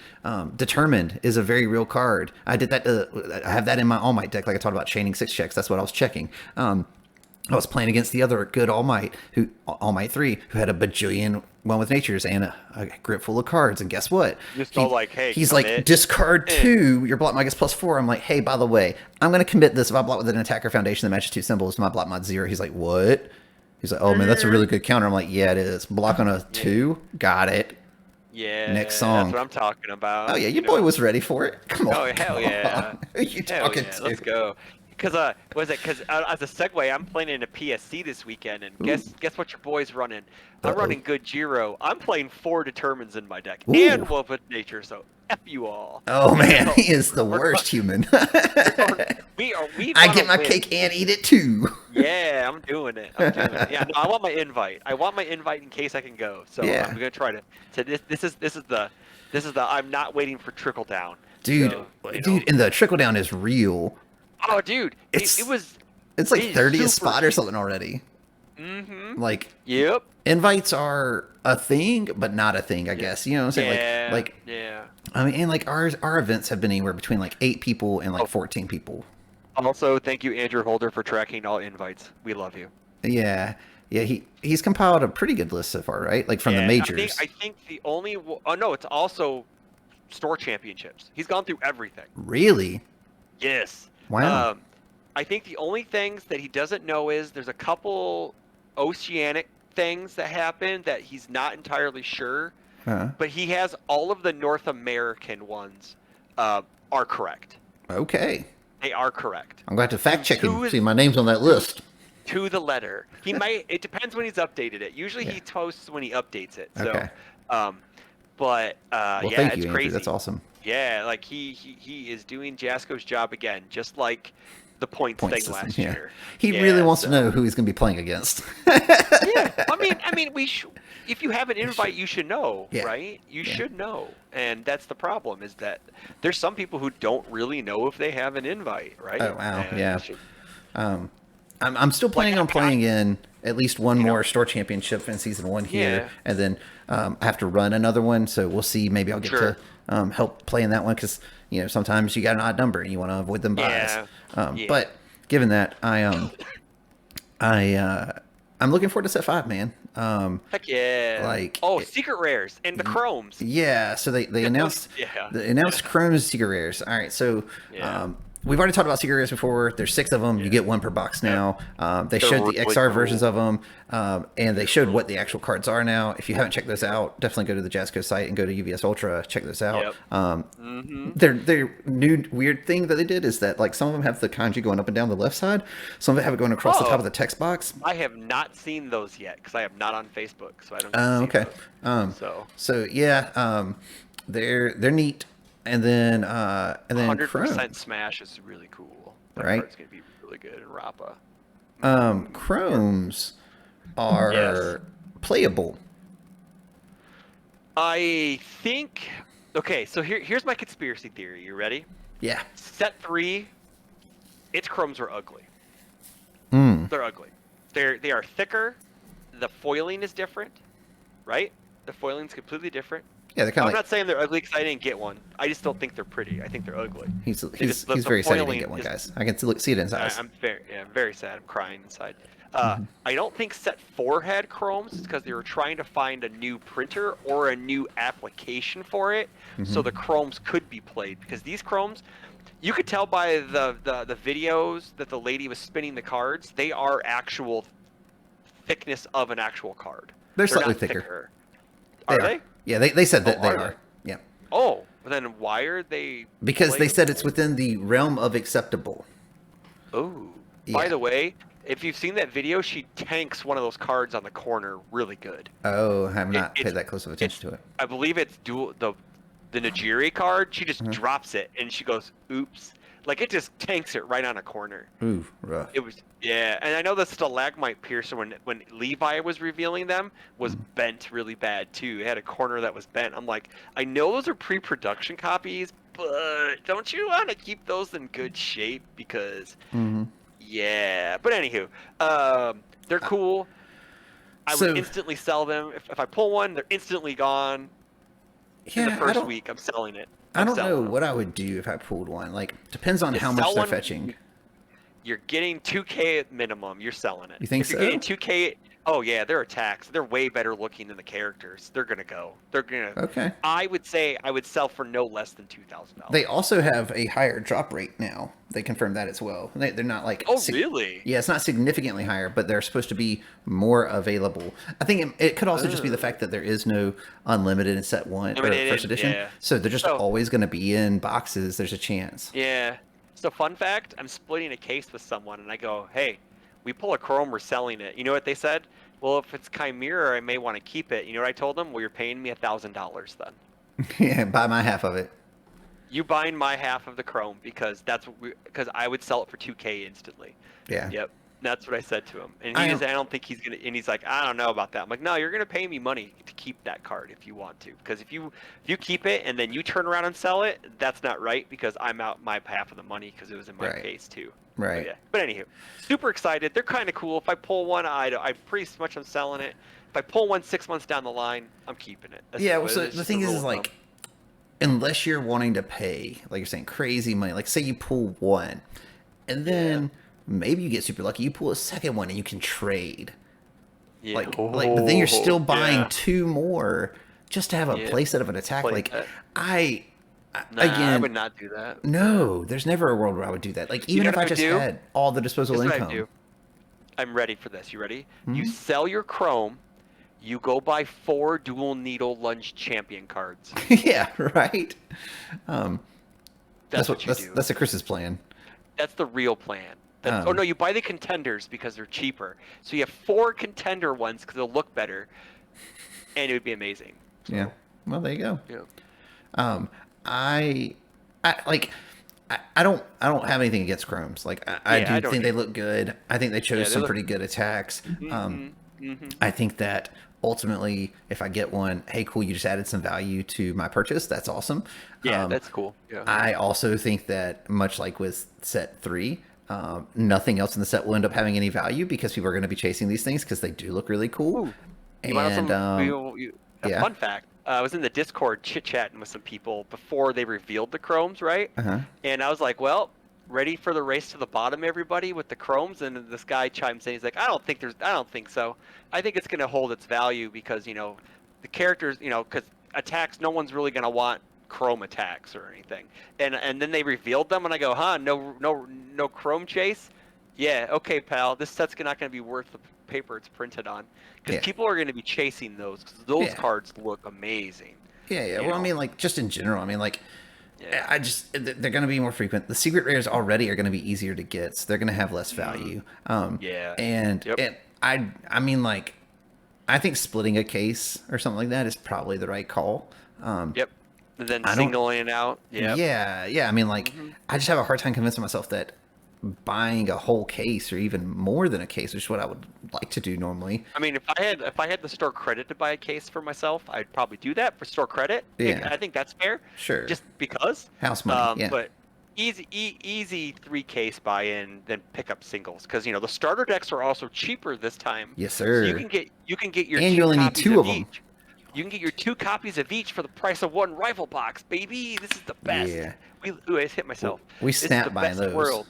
[SPEAKER 1] determined is a very real card. I did that. I have that in my All Might deck. Like I talked about chaining 6 checks. That's what I was checking. I was playing against the other good All Might, All Might 3, who had a bajillion One with Natures and a grip full of cards. And guess what?
[SPEAKER 2] Just all like, hey,
[SPEAKER 1] he's like,
[SPEAKER 2] commit.
[SPEAKER 1] discard 2, your block mod gets +4. I'm like, hey, by the way, I'm going to commit this if I block with an attacker foundation that matches 2 symbols to my block mod 0. He's like, what? He's like, oh man, that's a really good counter. I'm like, yeah, it is. Block on a 2? Got it.
[SPEAKER 2] Yeah,
[SPEAKER 1] Next song.
[SPEAKER 2] That's what I'm talking about.
[SPEAKER 1] Oh yeah, your boy was ready for it. Come on.
[SPEAKER 2] Oh hell yeah!
[SPEAKER 1] Who are you
[SPEAKER 2] Hell
[SPEAKER 1] talking
[SPEAKER 2] yeah,
[SPEAKER 1] to?
[SPEAKER 2] let's go. Because as a segue, I'm playing in a PSC this weekend, and guess what your boy's running? I'm running good Giro. I'm playing 4 determines in my deck and Wolf with Nature. So F you all.
[SPEAKER 1] Oh man, he is the worst human.
[SPEAKER 2] We
[SPEAKER 1] I get my cake and eat it too.
[SPEAKER 2] Yeah, I'm doing it. Yeah, no, I want my invite. I want my invite in case I can go. So
[SPEAKER 1] Yeah.
[SPEAKER 2] I'm gonna try to. So this is the I'm not waiting for trickle down.
[SPEAKER 1] Dude,
[SPEAKER 2] So,
[SPEAKER 1] and the trickle down is real.
[SPEAKER 2] Oh, dude,
[SPEAKER 1] It's
[SPEAKER 2] it was.
[SPEAKER 1] It's like
[SPEAKER 2] it is
[SPEAKER 1] 30th
[SPEAKER 2] super
[SPEAKER 1] spot or
[SPEAKER 2] cheap.
[SPEAKER 1] something already.
[SPEAKER 2] Mm-hmm.
[SPEAKER 1] Like,
[SPEAKER 2] Yep.
[SPEAKER 1] invites are a thing, but not a thing, I guess. You know what I'm saying?
[SPEAKER 2] Yeah.
[SPEAKER 1] Like,
[SPEAKER 2] yeah.
[SPEAKER 1] I mean, and like our events have been anywhere between like 8 people and like 14 people.
[SPEAKER 2] Also, thank you, Andrew Holder, for tracking all invites. We love you.
[SPEAKER 1] Yeah. Yeah, he's compiled a pretty good list so far, right? Like from the majors.
[SPEAKER 2] I think the only. Oh no, it's also store championships. He's gone through everything.
[SPEAKER 1] Really?
[SPEAKER 2] Yes.
[SPEAKER 1] Wow.
[SPEAKER 2] I think the only things that he doesn't know is there's a couple oceanic things that happen that he's not entirely sure, but he has all of the North American ones are correct.
[SPEAKER 1] Okay.
[SPEAKER 2] They are correct.
[SPEAKER 1] I'm going to have to fact check him. See, my name's on that list.
[SPEAKER 2] To the letter. He might. It depends when he's updated it. Usually he posts when he updates it. So,
[SPEAKER 1] Okay.
[SPEAKER 2] Well,
[SPEAKER 1] Well,
[SPEAKER 2] yeah,
[SPEAKER 1] thank
[SPEAKER 2] it's
[SPEAKER 1] you,
[SPEAKER 2] crazy.
[SPEAKER 1] Andrew. That's awesome.
[SPEAKER 2] Yeah, like he is doing Jasko's job again, just like the points thing
[SPEAKER 1] system,
[SPEAKER 2] last
[SPEAKER 1] yeah.
[SPEAKER 2] year.
[SPEAKER 1] He really wants to know who he's going to be playing against.
[SPEAKER 2] Yeah, I mean, if you have an invite, you should know, right? You should know, and that's the problem is that there's some people who don't really know if they have an invite, right?
[SPEAKER 1] Oh wow,
[SPEAKER 2] And
[SPEAKER 1] yeah. I'm still planning on playing in at least one more store championship in season 1 here, and then I have to run another one, so we'll see. Maybe I'll get to help play in that one because sometimes you got an odd number and you want to avoid them buys. But given that, I'm looking forward to set 5, man.
[SPEAKER 2] Heck yeah!
[SPEAKER 1] Like
[SPEAKER 2] secret rares and the chromes.
[SPEAKER 1] Yeah, so they announced chromes secret rares. All right, so we've already talked about secret rares before. There's 6 of them. You get 1 per box now. They showed the XR versions of them, and they showed what the actual cards are now. If you haven't checked those out, definitely go to the Jazzco site and go to UVS Ultra. Check those out. Their new weird thing that they did is that like some of them have the kanji going up and down the left side. Some of it have it going across the top of the text box.
[SPEAKER 2] I have not seen those yet because I am not on Facebook, so I don't.
[SPEAKER 1] Okay. So yeah, they're neat. And then
[SPEAKER 2] 100%
[SPEAKER 1] Chrome.
[SPEAKER 2] Smash is really cool. That
[SPEAKER 1] Right.
[SPEAKER 2] card's gonna be really good in Rappa.
[SPEAKER 1] Chromes are playable.
[SPEAKER 2] I think. Okay, so here's my conspiracy theory. You ready?
[SPEAKER 1] Yeah.
[SPEAKER 2] Set 3, its chromes are ugly. They're ugly. They are thicker. The foiling is different, right? The foiling's completely different.
[SPEAKER 1] Yeah, they're kind
[SPEAKER 2] I'm
[SPEAKER 1] of.
[SPEAKER 2] not saying they're ugly because I didn't get one. I just don't think they're pretty. I think they're ugly.
[SPEAKER 1] He's
[SPEAKER 2] The
[SPEAKER 1] very excited to
[SPEAKER 2] foiling
[SPEAKER 1] get one,
[SPEAKER 2] is-
[SPEAKER 1] guys. I can see it in his eyes.
[SPEAKER 2] I'm very sad. I'm crying inside. I don't think set 4 had chromes because they were trying to find a new printer or a new application for it, so the chromes could be played. Because these chromes, you could tell by the videos that the lady was spinning the cards, they are actual thickness of an actual card.
[SPEAKER 1] They're
[SPEAKER 2] not
[SPEAKER 1] slightly thicker.
[SPEAKER 2] Are they?
[SPEAKER 1] Yeah, they said that they
[SPEAKER 2] are
[SPEAKER 1] are. Yeah.
[SPEAKER 2] Oh, then why are they?
[SPEAKER 1] Because they said it's within the realm of acceptable.
[SPEAKER 2] Oh.
[SPEAKER 1] Yeah.
[SPEAKER 2] By the way, if you've seen that video, she tanks one of those cards on the corner really good.
[SPEAKER 1] Oh, I have not paid that close of attention to it.
[SPEAKER 2] I believe it's the Nigiri card. She just drops it and she goes, "Oops." Like it just tanks it right on a corner.
[SPEAKER 1] Ooh, rough.
[SPEAKER 2] It was, yeah, and I know the stalagmite piercer when Levi was revealing them was bent really bad too. It had a corner that was bent. I'm like, I know those are pre-production copies, but don't you want to keep those in good shape? Because
[SPEAKER 1] Mm-hmm.
[SPEAKER 2] yeah. But anywho, they're cool. I would
[SPEAKER 1] So
[SPEAKER 2] instantly sell them if I pull one. They're instantly gone in the
[SPEAKER 1] yeah,
[SPEAKER 2] first week. I'm selling it.
[SPEAKER 1] I
[SPEAKER 2] I'm
[SPEAKER 1] don't know
[SPEAKER 2] selling them.
[SPEAKER 1] what I would do if I pulled one. Like depends on
[SPEAKER 2] You
[SPEAKER 1] how much
[SPEAKER 2] sell
[SPEAKER 1] they're
[SPEAKER 2] one.
[SPEAKER 1] fetching.
[SPEAKER 2] You're getting 2K at minimum. You're selling it.
[SPEAKER 1] You think
[SPEAKER 2] If you're
[SPEAKER 1] so?
[SPEAKER 2] getting 2K, oh yeah, they're attacks. They're way better looking than the characters. They're gonna go. They're gonna.
[SPEAKER 1] Okay.
[SPEAKER 2] I would say I would sell for no less than $2,000.
[SPEAKER 1] They also have a higher drop rate now. They confirmed that as well. They're not like
[SPEAKER 2] Oh really?
[SPEAKER 1] yeah, it's not significantly higher, but they're supposed to be more available. I think it could also just be the fact that there is no unlimited in set one or
[SPEAKER 2] Limited,
[SPEAKER 1] first edition,
[SPEAKER 2] yeah.
[SPEAKER 1] so they're just
[SPEAKER 2] So
[SPEAKER 1] always going to be in boxes. There's a chance.
[SPEAKER 2] yeah. So fun fact, I'm splitting a case with someone, and I go, hey, we pull a chrome, we're selling it. You know what they said? Well, if it's Chimera, I may want to keep it. You know what I told them? Well, you're paying me $1,000 then.
[SPEAKER 1] Yeah, buy my half of it.
[SPEAKER 2] You buying my half of the chrome because because I would sell it for 2K instantly.
[SPEAKER 1] Yeah.
[SPEAKER 2] Yep. That's what I said to him. And
[SPEAKER 1] I
[SPEAKER 2] I
[SPEAKER 1] am-
[SPEAKER 2] don't think he's gonna, and he's like, I don't know about that. I'm like, no, you're gonna pay me money to keep that card if you want to. Because if you keep it and then you turn around and sell it, that's not right because I'm out my half of the money because it was in my
[SPEAKER 1] Right.
[SPEAKER 2] case too.
[SPEAKER 1] Right.
[SPEAKER 2] But anywho, super excited. They're kind of cool. If I pull one, I pretty much I'm selling it. If I pull one 6 months down the line, I'm keeping it.
[SPEAKER 1] Yeah. Well,
[SPEAKER 2] It's
[SPEAKER 1] so
[SPEAKER 2] just
[SPEAKER 1] the
[SPEAKER 2] a
[SPEAKER 1] thing
[SPEAKER 2] rule
[SPEAKER 1] is
[SPEAKER 2] of
[SPEAKER 1] like,
[SPEAKER 2] thumb.
[SPEAKER 1] unless you're wanting to pay, like you're saying, crazy money. Like say you pull one, and then maybe you get super lucky. You pull a second one and you can trade.
[SPEAKER 2] Yeah.
[SPEAKER 1] But then you're still buying
[SPEAKER 2] yeah.
[SPEAKER 1] two more just to have a
[SPEAKER 2] Yeah.
[SPEAKER 1] playset of an attack.
[SPEAKER 2] Play
[SPEAKER 1] Like
[SPEAKER 2] that.
[SPEAKER 1] I
[SPEAKER 2] Nah, I
[SPEAKER 1] again,
[SPEAKER 2] would not do that.
[SPEAKER 1] no, there's never a world where I would do that. Like
[SPEAKER 2] You
[SPEAKER 1] even
[SPEAKER 2] know
[SPEAKER 1] if
[SPEAKER 2] what
[SPEAKER 1] I
[SPEAKER 2] I would
[SPEAKER 1] just
[SPEAKER 2] do?
[SPEAKER 1] had all the disposable
[SPEAKER 2] Here's what I
[SPEAKER 1] income.
[SPEAKER 2] do. I'm ready for this. You ready? You
[SPEAKER 1] Mhm.
[SPEAKER 2] sell your chrome. You go buy 4 dual needle lunge champion cards.
[SPEAKER 1] Yeah, right. Um,
[SPEAKER 2] That's what you do.
[SPEAKER 1] that's a Chris's plan.
[SPEAKER 2] That's the real plan. Oh
[SPEAKER 1] Um,
[SPEAKER 2] no, you buy the contenders because they're cheaper. So you have 4 contender ones because they'll look better, and it would be amazing. So,
[SPEAKER 1] Yeah. Well, there you go.
[SPEAKER 2] yeah.
[SPEAKER 1] Um, I, I don't have anything against Chromes. Like I
[SPEAKER 2] Yeah, I
[SPEAKER 1] do
[SPEAKER 2] don't
[SPEAKER 1] think they
[SPEAKER 2] either.
[SPEAKER 1] look good. I think they chose
[SPEAKER 2] Yeah, they
[SPEAKER 1] some
[SPEAKER 2] look-
[SPEAKER 1] pretty good attacks.
[SPEAKER 2] Mm-hmm.
[SPEAKER 1] I think that ultimately, if I get one, hey, cool, you just added some value to my purchase. That's awesome.
[SPEAKER 2] Yeah, that's cool. Yeah.
[SPEAKER 1] I also think that much like with set 3, nothing else in the set will end up having any value because people are going to be chasing these things because they do look really cool.
[SPEAKER 2] Ooh. You want
[SPEAKER 1] And
[SPEAKER 2] some, a
[SPEAKER 1] yeah.
[SPEAKER 2] fun fact. I was in the Discord chit-chatting with some people before they revealed the chromes, right?
[SPEAKER 1] uh-huh.
[SPEAKER 2] And I was like, well, ready for the race to the bottom, everybody, with the chromes? And this guy chimes in. He's like, I don't think so. I think it's going to hold its value because, the characters, because attacks, no one's really going to want chrome attacks or anything. And then they revealed them, and I go, huh, no chrome chase? Yeah, okay, pal. This set's not going to be worth the paper it's printed on. Because
[SPEAKER 1] Yeah.
[SPEAKER 2] people are going to be chasing those because those
[SPEAKER 1] Yeah.
[SPEAKER 2] cards look amazing.
[SPEAKER 1] Yeah.
[SPEAKER 2] You
[SPEAKER 1] Well, I
[SPEAKER 2] know?
[SPEAKER 1] mean, like just in general, I mean, like
[SPEAKER 2] Yeah.
[SPEAKER 1] they're going to be more frequent. The secret rares already are going to be easier to get, so they're going to have less value.
[SPEAKER 2] Yeah.
[SPEAKER 1] And
[SPEAKER 2] Yep.
[SPEAKER 1] and I mean, like, I think splitting a case or something like that is probably the right call.
[SPEAKER 2] Yep. And then
[SPEAKER 1] I don't-
[SPEAKER 2] singling it out. Yep.
[SPEAKER 1] Yeah. I mean, like, I just have a hard time convincing myself that buying a whole case or even more than a case, which is what I would like to do normally.
[SPEAKER 2] I mean, if I had the store credit to buy a case for myself, I'd probably do that for store credit.
[SPEAKER 1] Yeah.
[SPEAKER 2] I think that's fair.
[SPEAKER 1] Sure.
[SPEAKER 2] Just because.
[SPEAKER 1] House money. Yeah.
[SPEAKER 2] But easy 3 case buy-in, then pick up singles because the starter decks are also cheaper this time.
[SPEAKER 1] Yes,
[SPEAKER 2] So
[SPEAKER 1] sir.
[SPEAKER 2] you can get your
[SPEAKER 1] And
[SPEAKER 2] 2
[SPEAKER 1] you only need
[SPEAKER 2] copies
[SPEAKER 1] 2 of them.
[SPEAKER 2] each. You can get your 2 copies of each for the price of 1 rival box, baby. This is the best.
[SPEAKER 1] Yeah.
[SPEAKER 2] Ooh, I just hit myself.
[SPEAKER 1] We
[SPEAKER 2] This is
[SPEAKER 1] snap
[SPEAKER 2] the
[SPEAKER 1] buying
[SPEAKER 2] best in the
[SPEAKER 1] those.
[SPEAKER 2] world.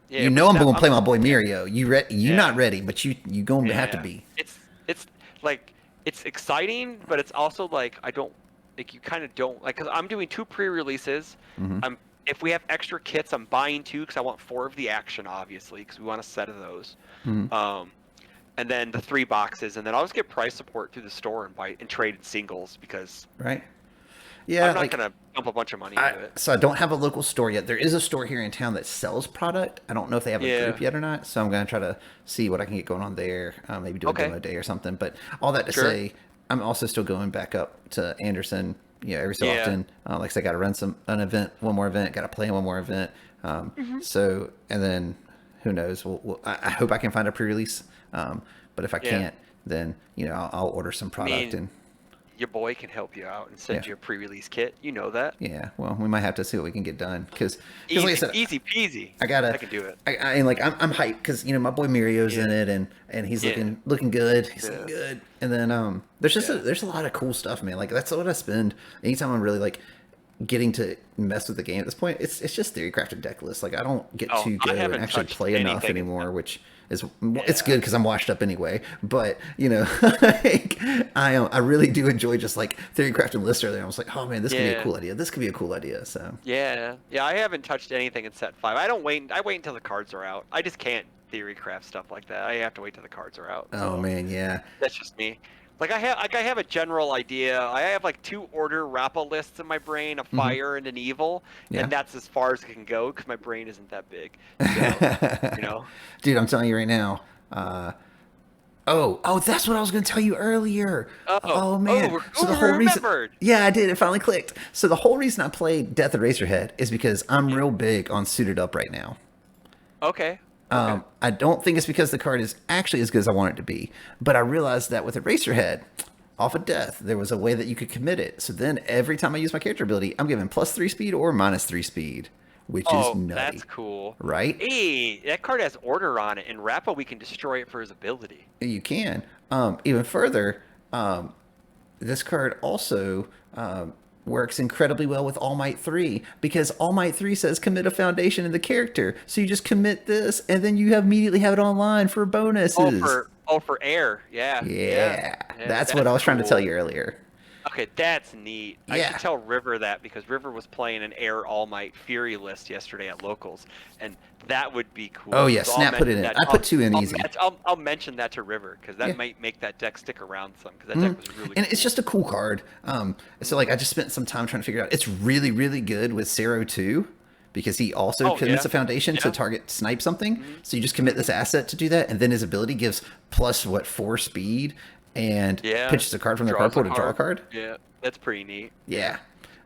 [SPEAKER 2] Yeah,
[SPEAKER 1] You
[SPEAKER 2] we
[SPEAKER 1] know I'm
[SPEAKER 2] snap-
[SPEAKER 1] going to play my boy Mirio. You
[SPEAKER 2] Yeah.
[SPEAKER 1] not ready, but you going to have to
[SPEAKER 2] Yeah.
[SPEAKER 1] be.
[SPEAKER 2] It's like it's exciting, but it's also like I don't like you kind of don't like because I'm doing 2 pre-releases.
[SPEAKER 1] Mhm.
[SPEAKER 2] If we have extra kits, I'm buying 2 because I want 4 of the action, obviously, because we want a set of those.
[SPEAKER 1] Mhm.
[SPEAKER 2] And then the 3 boxes, and then I'll just get price support through the store and buy and trade in singles because
[SPEAKER 1] Right. Yeah.
[SPEAKER 2] I'm not
[SPEAKER 1] like,
[SPEAKER 2] gonna dump a bunch of money into it.
[SPEAKER 1] So I don't have a local store yet. There is a store here in town that sells product. I don't know if they have a
[SPEAKER 2] Yeah.
[SPEAKER 1] group yet or not. So I'm going to try to see what I can get going on there. Maybe do a
[SPEAKER 2] Okay.
[SPEAKER 1] demo day or something. But all that to
[SPEAKER 2] Sure.
[SPEAKER 1] say, I'm also still going back up to Anderson, every so
[SPEAKER 2] Yeah.
[SPEAKER 1] often. Like I said, got to run an event, one more event, got to play one more event. So, and then who knows? I hope I can find a pre-release. But if I
[SPEAKER 2] Yeah.
[SPEAKER 1] can't, then I'll order some product and
[SPEAKER 2] your boy can help you out and send
[SPEAKER 1] Yeah.
[SPEAKER 2] you a pre-release kit. You know that.
[SPEAKER 1] yeah. Well, we might have to see what we can get done because like I said,
[SPEAKER 2] Easy peasy.
[SPEAKER 1] I gotta.
[SPEAKER 2] I can do it.
[SPEAKER 1] And like I'm hyped because my boy Mario's in it and he's looking good. He's looking good. And then there's just there's a lot of cool stuff, man. Like that's what I spend anytime I'm really like getting to mess with the game at this point. It's just theory crafted deck lists. Like I don't get to go and actually play enough anymore, which is it's good because I'm washed up anyway. But like, I really do enjoy just like theory crafted lists earlier. I was like, oh man, this could be a cool idea. This could be a cool idea. So
[SPEAKER 2] yeah. I haven't touched anything in set 5. I wait until the cards are out. I just can't theory craft stuff like that. I have to wait till the cards are out.
[SPEAKER 1] Oh man, yeah.
[SPEAKER 2] That's just me. Like I have a general idea. I have like 2 order Rappa lists in my brain, a fire and an evil, and that's as far as it can go because my brain isn't that big. So,
[SPEAKER 1] Dude, I'm telling you right now. Oh, that's what I was going to tell you earlier. Oh man. So the whole
[SPEAKER 2] remembered.
[SPEAKER 1] reason, yeah, I did. It finally clicked. So the whole reason I played Death of Razorhead is because I'm real big on Suited Up right now.
[SPEAKER 2] Okay.
[SPEAKER 1] I don't think it's because the card is actually as good as I want it to be, but I realized that with Eraserhead, off of death, there was a way that you could commit it. So then every time I use my character ability, I'm given +3 speed or -3 speed, which is nutty.
[SPEAKER 2] That's cool.
[SPEAKER 1] Right?
[SPEAKER 2] Hey, that card has order on it. In Rappa, we can destroy it for his ability.
[SPEAKER 1] You can. Even further, this card also works incredibly well with All Might 3 because All Might 3 says commit a foundation in the character. So you just commit this and then you immediately have it online for bonuses.
[SPEAKER 2] For air. Yeah.
[SPEAKER 1] That's what I was trying to tell you earlier.
[SPEAKER 2] Okay, that's neat. I should tell River that because River was playing an Air All Might Fury list yesterday at Locals, and that would be cool.
[SPEAKER 1] Oh yeah,
[SPEAKER 2] so
[SPEAKER 1] Snap put it in. I put 2 in easy.
[SPEAKER 2] I'll mention that to River because that might make that deck stick around some because that deck was really.
[SPEAKER 1] And
[SPEAKER 2] cool.
[SPEAKER 1] it's just a cool card. So like I just spent some time trying to figure out. It's really really good with Zero 2 because he also commits a foundation to target snipe something. So you just commit this asset to do that, and then his ability gives +4 speed. And pitches a card from the card pool to draw a card.
[SPEAKER 2] Yeah, that's pretty neat.
[SPEAKER 1] Yeah.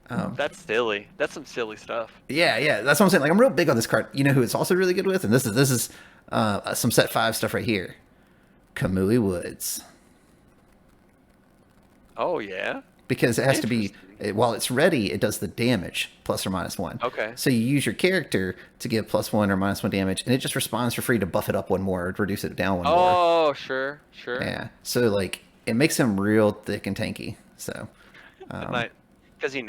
[SPEAKER 2] That's silly. That's some silly stuff.
[SPEAKER 1] Yeah. That's what I'm saying. Like I'm real big on this card. You know who it's also really good with? And this is some set 5 stuff right here. Kamui Woods.
[SPEAKER 2] Oh, yeah?
[SPEAKER 1] Because it has to be, while it's ready, it does the damage, +or -1.
[SPEAKER 2] Okay.
[SPEAKER 1] So you use your character to give +1 or -1 damage, and it just responds for free to buff it up 1 more or reduce it down 1 more.
[SPEAKER 2] Oh, sure.
[SPEAKER 1] Yeah. So like it makes him real thick and tanky. So.
[SPEAKER 2] Because he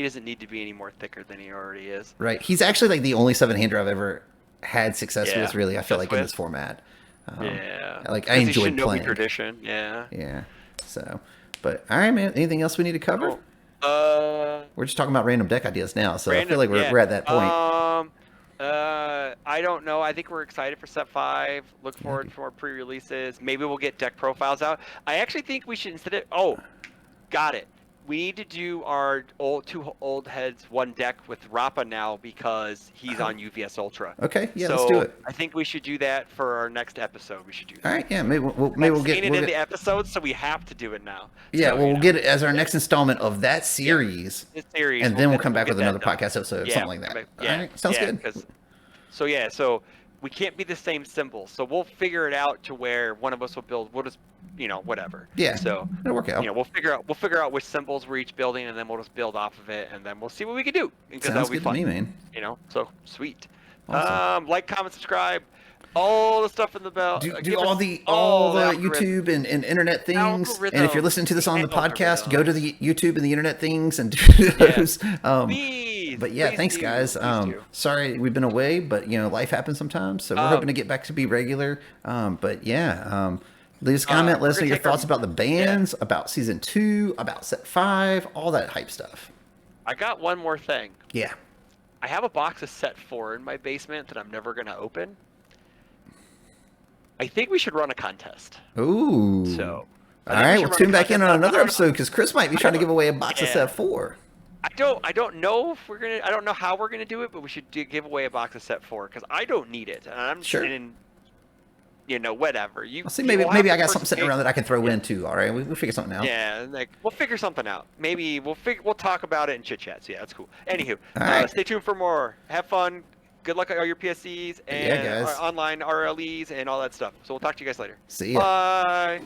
[SPEAKER 2] doesn't need to be any more thicker than he already is.
[SPEAKER 1] Right. He's actually like the only 7-hander I've ever had success with. Really, I feel like in this format. Like I enjoyed playing.
[SPEAKER 2] Tradition. Yeah.
[SPEAKER 1] Yeah. So. But all right, man. Anything else we need to cover? We're just talking about random deck ideas now, so I feel like we're at that point.
[SPEAKER 2] I don't know. I think we're excited for Set 5. Look forward to more pre-releases. Maybe we'll get deck profiles out. I actually think we should instead of. Oh, got it. We need to do our 2 old heads 1 deck with Rappa now because he's on UVS Ultra.
[SPEAKER 1] Okay, yeah, let's do it.
[SPEAKER 2] I think we should do that for our next episode. We should do that.
[SPEAKER 1] All right, yeah, maybe we'll get
[SPEAKER 2] it in the episode, so we have to do it now.
[SPEAKER 1] Yeah, we'll get it as our next installment of that series.
[SPEAKER 2] This series,
[SPEAKER 1] and then we'll come back with another podcast episode or something like that.
[SPEAKER 2] Yeah,
[SPEAKER 1] all right, sounds good.
[SPEAKER 2] So we can't be the same symbol. So we'll figure it out to where one of us will build. We'll just, whatever.
[SPEAKER 1] Yeah.
[SPEAKER 2] So
[SPEAKER 1] it'll work out.
[SPEAKER 2] We'll figure out which symbols we're each building, and then we'll just build off of it, and then we'll see what we can do. Because
[SPEAKER 1] sounds
[SPEAKER 2] that'll be
[SPEAKER 1] good
[SPEAKER 2] fun.
[SPEAKER 1] to me, man.
[SPEAKER 2] So sweet.
[SPEAKER 1] Awesome.
[SPEAKER 2] Like, comment, subscribe. All the stuff in the bell.
[SPEAKER 1] Do all the YouTube and internet things. And if you're listening to this on the podcast, go to the YouTube and the internet things and do those. But yeah, thanks guys. Sorry we've been away, but life happens sometimes. So we're hoping to get back to be regular. But yeah, leave us a comment. Let us know your thoughts about the bands, about season 2, about set 5, all that hype stuff.
[SPEAKER 2] I got one more thing.
[SPEAKER 1] Yeah.
[SPEAKER 2] I have a box of set 4 in my basement that I'm never gonna open. I think we should run a contest.
[SPEAKER 1] Ooh.
[SPEAKER 2] So.
[SPEAKER 1] All right, we'll tune back in on another episode because Chris might be trying to give away a box of set 4.
[SPEAKER 2] I don't know if we're gonna. I don't know how we're gonna do it, but we should give away a box of set 4 because I don't need it. And I'm
[SPEAKER 1] sure.
[SPEAKER 2] whatever. You
[SPEAKER 1] I'll see.
[SPEAKER 2] you
[SPEAKER 1] Maybe
[SPEAKER 2] will have
[SPEAKER 1] I
[SPEAKER 2] to
[SPEAKER 1] got something sitting
[SPEAKER 2] personally.
[SPEAKER 1] around that I can throw
[SPEAKER 2] Yeah.
[SPEAKER 1] in too. All right, we'll figure something out.
[SPEAKER 2] Yeah, like we'll figure something out. Maybe we'll talk about it in chit chats. Yeah, that's cool. Anywho,
[SPEAKER 1] All right.
[SPEAKER 2] stay tuned for more. Have fun. Good luck at all your PSCs
[SPEAKER 1] Yeah,
[SPEAKER 2] and
[SPEAKER 1] guys.
[SPEAKER 2] online RLEs and all that stuff. So we'll talk to you guys later.
[SPEAKER 1] See ya.
[SPEAKER 2] Bye.